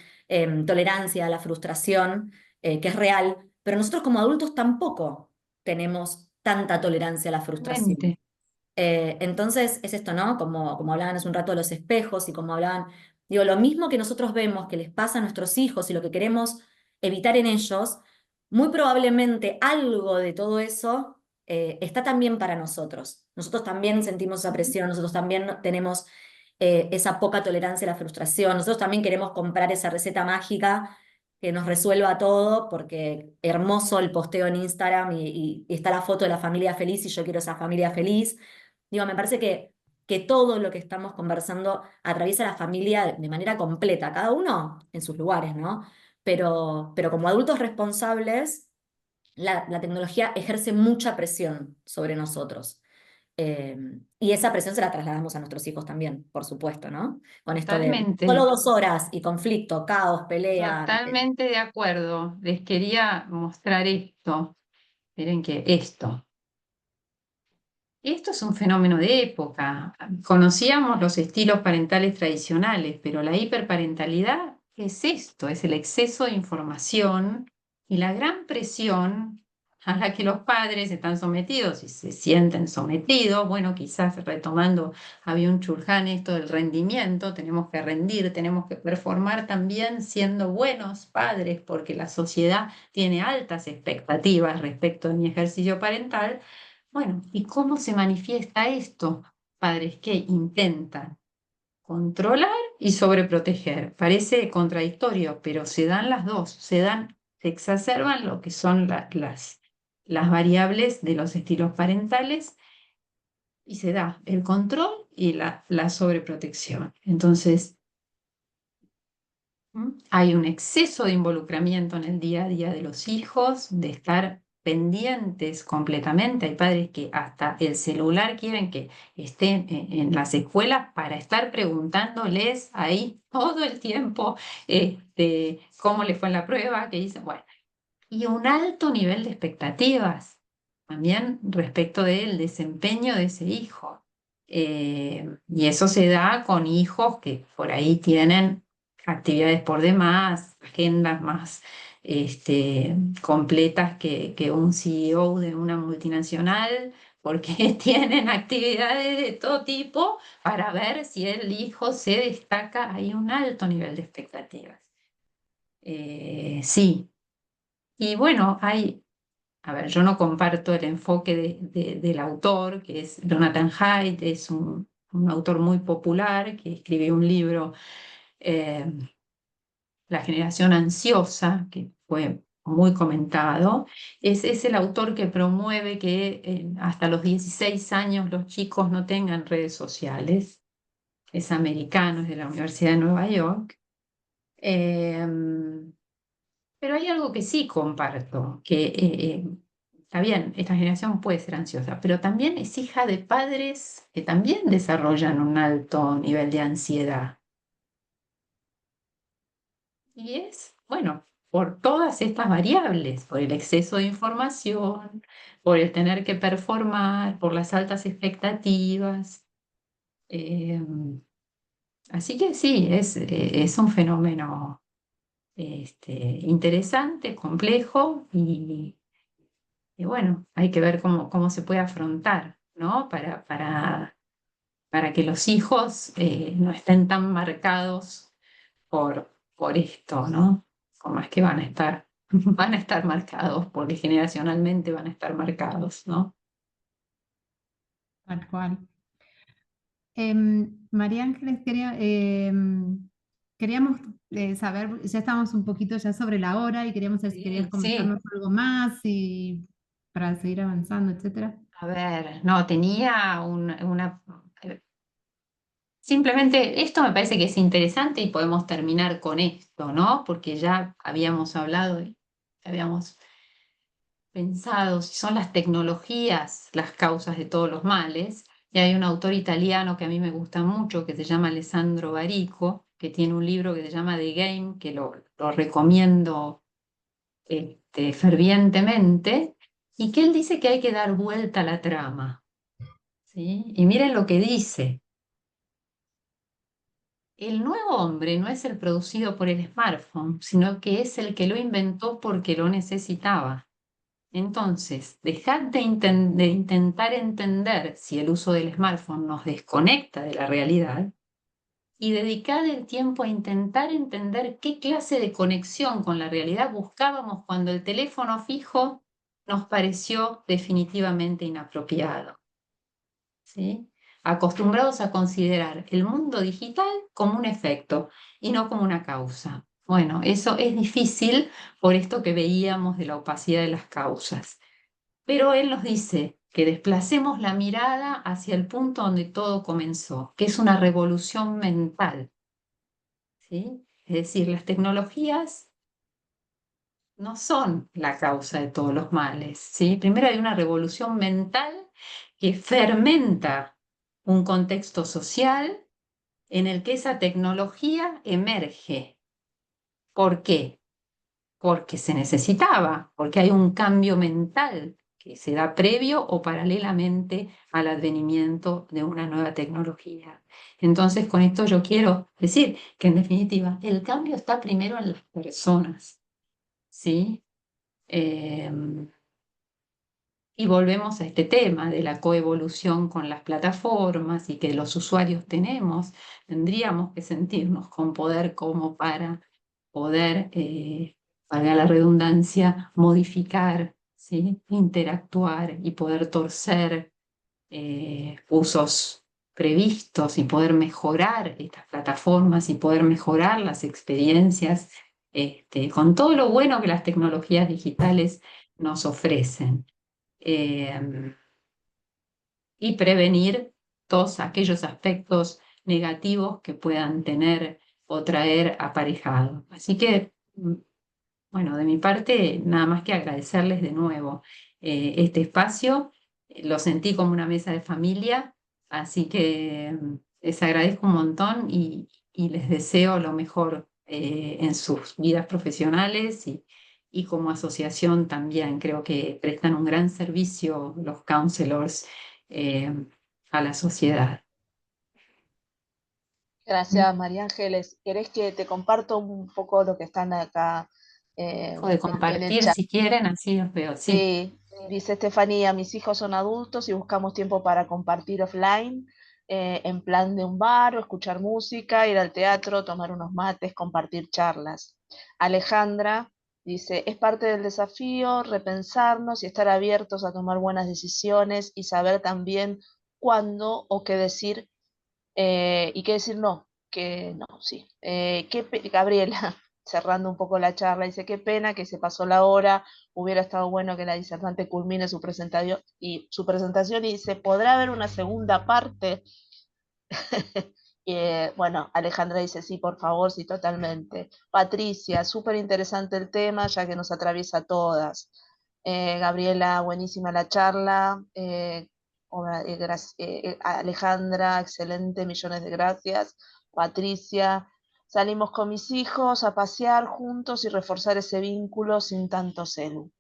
S5: tolerancia a la frustración, que es real, pero nosotros como adultos tampoco tenemos tanta tolerancia a la frustración.
S2: Realmente.
S5: Entonces es esto, ¿no? Como hablaban hace un rato de los espejos y como hablaban, digo, lo mismo que nosotros vemos que les pasa a nuestros hijos y lo que queremos evitar en ellos, muy probablemente algo de todo eso está también para nosotros. Nosotros también sentimos esa presión, nosotros también tenemos esa poca tolerancia a la frustración, nosotros también queremos comprar esa receta mágica que nos resuelva todo, porque hermoso el posteo en Instagram y está la foto de la familia feliz y yo quiero esa familia feliz. Digo, me parece que todo lo que estamos conversando atraviesa la familia de manera completa, cada uno en sus lugares, ¿no? Pero como adultos responsables, la tecnología ejerce mucha presión sobre nosotros. Y esa presión se la trasladamos a nuestros hijos también, por supuesto, ¿no? Con esto de solo
S2: Totalmente,
S5: 2 horas y conflicto, caos, pelea.
S2: totalmente de acuerdo. Les quería mostrar esto. Miren que esto es un fenómeno de época. Conocíamos los estilos parentales tradicionales, pero la hiperparentalidad, ¿qué es esto? Es el exceso de información y la gran presión a la que los padres están sometidos y se sienten sometidos. Bueno, quizás retomando a Byung-Chul Han, esto del rendimiento, tenemos que rendir, tenemos que performar también siendo buenos padres, porque la sociedad tiene altas expectativas respecto de mi ejercicio parental. Bueno, ¿y cómo se manifiesta esto? Padres que intentan controlar y sobreproteger. Parece contradictorio, pero se dan las dos, se exacerban lo que son las variables de los estilos parentales y se da el control y la sobreprotección. Entonces, hay un exceso de involucramiento en el día a día de los hijos, de estar pendientes completamente. Hay padres que hasta el celular quieren que estén en las escuelas para estar preguntándoles ahí todo el tiempo cómo le fue en la prueba, que dicen, bueno, y un alto nivel de expectativas también respecto del desempeño de ese hijo. Y eso se da con hijos que por ahí tienen actividades por demás, agendas más completas que un CEO de una multinacional, porque tienen actividades de todo tipo para ver si el hijo se destaca. Hay un alto nivel de expectativas. Sí. Y bueno, a ver, yo no comparto el enfoque del autor, que es Jonathan Haidt, es un autor muy popular que escribió un libro, La generación ansiosa, que fue muy comentado. Es el autor que promueve que hasta los 16 años los chicos no tengan redes sociales. Es americano, es de la Universidad de Nueva York. Pero hay algo que sí comparto, que está bien, esta generación puede ser ansiosa, pero también es hija de padres que también desarrollan un alto nivel de ansiedad. Y es, bueno, por todas estas variables, por el exceso de información, por el tener que performar, por las altas expectativas. Eh, Así que sí, es un fenómeno interesante, complejo y bueno, hay que ver cómo se puede afrontar, ¿no? Para que los hijos no estén tan marcados por esto, ¿no? Como es que van a estar marcados, porque generacionalmente van a estar marcados, ¿no?
S3: Tal cual. María Ángeles, queríamos saber, ya estamos un poquito ya sobre la hora y queríamos saber si querías
S2: Sí,
S3: comentarnos algo más y para seguir avanzando, etcétera.
S2: a ver, no, tenía una... Simplemente esto me parece que es interesante y podemos terminar con esto, ¿no? Porque ya habíamos hablado y habíamos pensado si son las tecnologías las causas de todos los males. Y hay un autor italiano que a mí me gusta mucho, que se llama Alessandro Barico, que tiene un libro que se llama The Game, que lo recomiendo fervientemente, y que él dice que hay que dar vuelta a la trama, ¿sí? Y miren lo que dice. El nuevo hombre no es el producido por el smartphone, sino que es el que lo inventó porque lo necesitaba. Entonces, dejad de intentar entender si el uso del smartphone nos desconecta de la realidad y dedicad el tiempo a intentar entender qué clase de conexión con la realidad buscábamos cuando el teléfono fijo nos pareció definitivamente inapropiado. ¿Sí? Acostumbrados a considerar el mundo digital como un efecto y no como una causa. Bueno, eso es difícil por esto que veíamos de la opacidad de las causas. Pero él nos dice que desplacemos la mirada hacia el punto donde todo comenzó, que es una revolución mental. ¿Sí? Es decir, las tecnologías no son la causa de todos los males. ¿Sí? Primero hay una revolución mental que fermenta un contexto social en el que esa tecnología emerge. ¿Por qué? Porque se necesitaba, porque hay un cambio mental que se da previo o paralelamente al advenimiento de una nueva tecnología. Entonces, con esto yo quiero decir que en definitiva el cambio está primero en las personas, ¿sí? Y volvemos a este tema de la coevolución con las plataformas y que los usuarios tendríamos que sentirnos con poder como para poder, valga la redundancia, modificar, ¿sí? Interactuar y poder torcer usos previstos y poder mejorar estas plataformas y poder mejorar las experiencias con todo lo bueno que las tecnologías digitales nos ofrecen. Y prevenir todos aquellos aspectos negativos que puedan tener o traer aparejado. Así que, bueno, de mi parte, nada más que agradecerles de nuevo este espacio. Lo sentí como una mesa de familia, así que les agradezco un montón y les deseo lo mejor en sus vidas profesionales y como asociación también. Creo que prestan un gran servicio los counselors eh, a la sociedad.
S1: Gracias, María Ángeles. ¿Querés que te comparto un poco lo que están acá
S2: O de
S1: en el
S2: compartir
S1: chat.
S2: si quieren, así los veo. Sí.
S1: Sí, dice Estefanía, mis hijos son adultos y buscamos tiempo para compartir offline, en plan de un bar o escuchar música, ir al teatro, tomar unos mates, compartir charlas. Alejandra dice, es parte del desafío repensarnos y estar abiertos a tomar buenas decisiones y saber también cuándo o qué decir y qué decir no, que no, sí. Gabriela, cerrando un poco la charla, dice, qué pena que se pasó la hora, hubiera estado bueno que la disertante culmine su presentación y dice, ¿podrá haber una segunda parte? Bueno, Alejandra dice, sí, por favor, sí, totalmente. Patricia, súper interesante el tema, ya que nos atraviesa a todas. Gabriela, buenísima la charla. Alejandra, excelente, millones de gracias. Patricia, salimos con mis hijos a pasear juntos y reforzar ese vínculo sin tanto celu.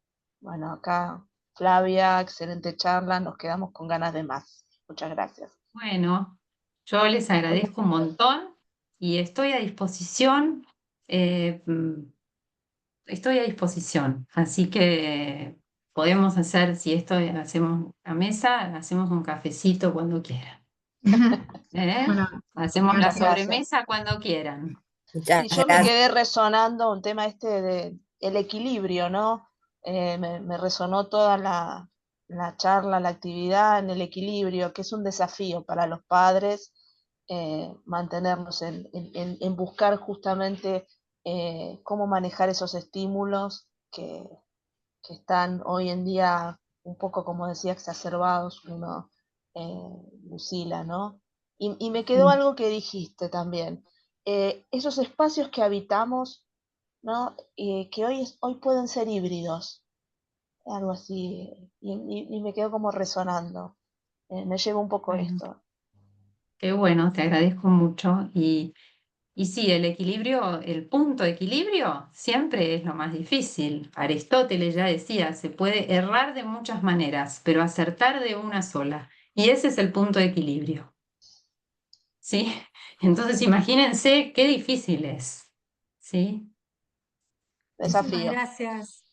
S1: Bueno, acá Flavia, excelente charla, nos quedamos con ganas de más. Muchas gracias.
S2: Bueno, yo les agradezco un montón y estoy a disposición. Estoy a disposición, así que podemos hacer, si esto hacemos la mesa, hacemos un cafecito cuando quieran.
S3: Bueno,
S2: Hacemos la
S1: Muchas gracias.
S2: sobremesa cuando quieran.
S5: Muchas
S1: Sí, yo me
S5: gracias.
S1: quedé resonando un tema de el equilibrio, ¿no? Me resonó toda la charla, la actividad en el equilibrio, que es un desafío para los padres mantenernos en buscar justamente cómo manejar esos estímulos que están hoy en día un poco, como decía, exacerbados, Lucila, ¿no? Y me quedó
S3: sí.
S1: algo que dijiste también, esos espacios que habitamos, ¿no? Que hoy pueden ser híbridos, algo así, y me quedó como resonando, me lleva un poco
S2: Bueno,
S1: esto.
S2: qué bueno, te agradezco mucho. Y sí, el equilibrio, el punto de equilibrio siempre es lo más difícil. Aristóteles ya decía, se puede errar de muchas maneras, pero acertar de una sola. Y ese es el punto de equilibrio. ¿Sí? Entonces imagínense qué difícil es. ¿Sí?
S7: Muchísimas
S1: Desafío.
S7: gracias.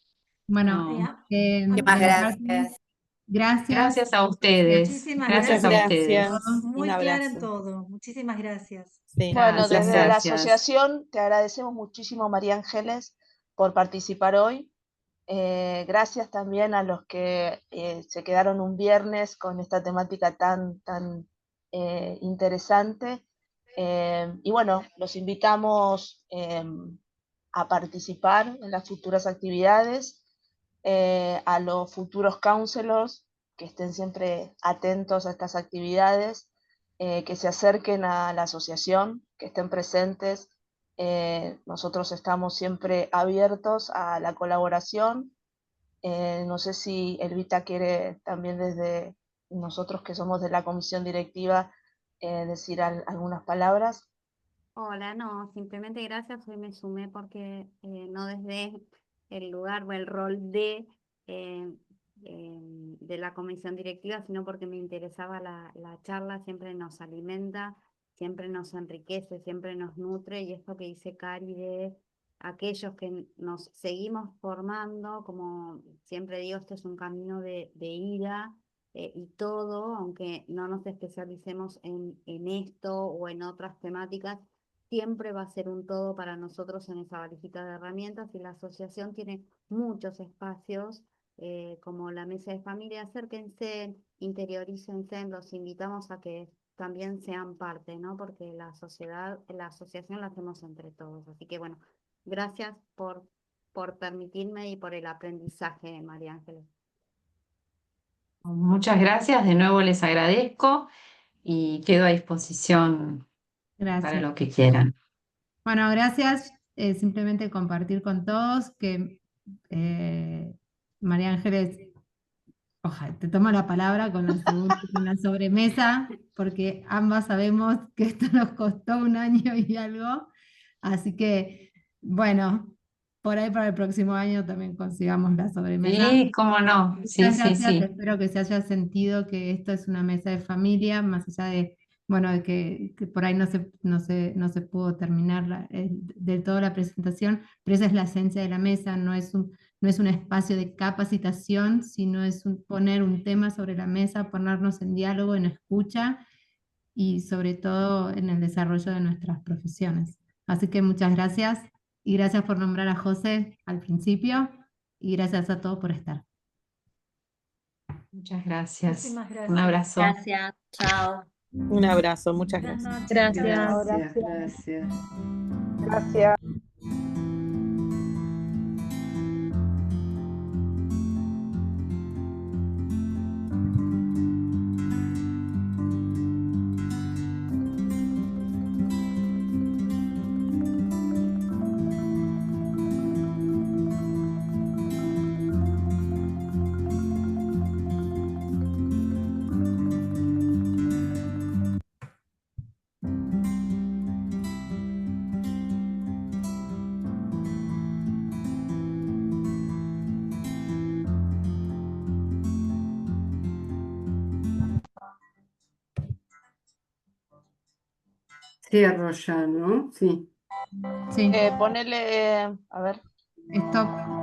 S3: Bueno,
S2: No.
S7: María.
S3: de
S5: Muchísimas
S3: mi parte,
S5: gracias.
S3: gracias.
S2: Gracias a ustedes.
S7: Muchísimas
S2: Gracias a
S7: gracias.
S2: ustedes.
S3: Todo.
S7: Muy
S8: Un
S7: clara en
S8: abrazo.
S7: todo. Muchísimas gracias.
S8: Sí,
S1: Bueno,
S8: muchas
S2: Gracias,
S1: desde la
S8: gracias.
S1: asociación te agradecemos muchísimo, María Ángeles, por participar hoy. Gracias también a los que se quedaron un viernes con esta temática tan interesante. Y bueno, los invitamos a participar en las futuras actividades, a los futuros counselors que estén siempre atentos a estas actividades, que se acerquen a la asociación, que estén presentes. Nosotros estamos siempre abiertos a la colaboración. No sé si Elvita quiere también desde nosotros que somos de la comisión directiva decir algunas palabras.
S9: Hola, no, simplemente gracias. Hoy me sumé porque no desde el lugar o el rol eh, de la comisión directiva, sino porque me interesaba la charla, siempre nos alimenta, siempre nos enriquece, siempre nos nutre, y esto que dice Cari de aquellos que nos seguimos formando, como siempre digo, este es un camino de ida. Y todo, aunque no nos especialicemos en esto o en otras temáticas, siempre va a ser un todo para nosotros en esa valijita de herramientas, y la asociación tiene muchos espacios, como la mesa de familia. Acérquense, interiorícense, los invitamos a que también sean parte, ¿no? Porque la asociación la hacemos entre todos. Así que bueno, gracias por permitirme y por el aprendizaje, María Ángeles.
S2: Muchas gracias. De nuevo les agradezco y quedo a disposición para
S3: Gracias.
S2: lo que quieran.
S3: Bueno, gracias. Simplemente compartir con todos que María Ángeles, ojalá, te tomo la palabra con con la sobremesa, porque ambas sabemos que esto nos costó 1 año y algo. Así que, bueno, por ahí para el próximo año también consigamos la sobremesa.
S2: Sí, cómo no. Sí,
S3: Muchas
S2: sí,
S3: gracias,
S2: sí.
S3: espero que se haya sentido que esto es una mesa de familia, más allá de bueno, que por ahí no se pudo terminar del todo la presentación, pero esa es la esencia de la mesa, no es un espacio de capacitación, sino es poner un tema sobre la mesa, ponernos en diálogo, en escucha y sobre todo en el desarrollo de nuestras profesiones. Así que muchas gracias y gracias por nombrar a José al principio y gracias a todos por estar.
S2: Muchas gracias.
S7: Muchísimas
S2: Un
S7: gracias.
S2: abrazo.
S5: Gracias, chao.
S8: Un abrazo, muchas
S7: Buenas
S8: gracias.
S7: noches.
S4: Gracias.
S3: Gracias.
S6: Gracias.
S10: Cierro ya, ¿no? Sí.
S3: Sí,
S1: Ponele, a ver.
S3: stop.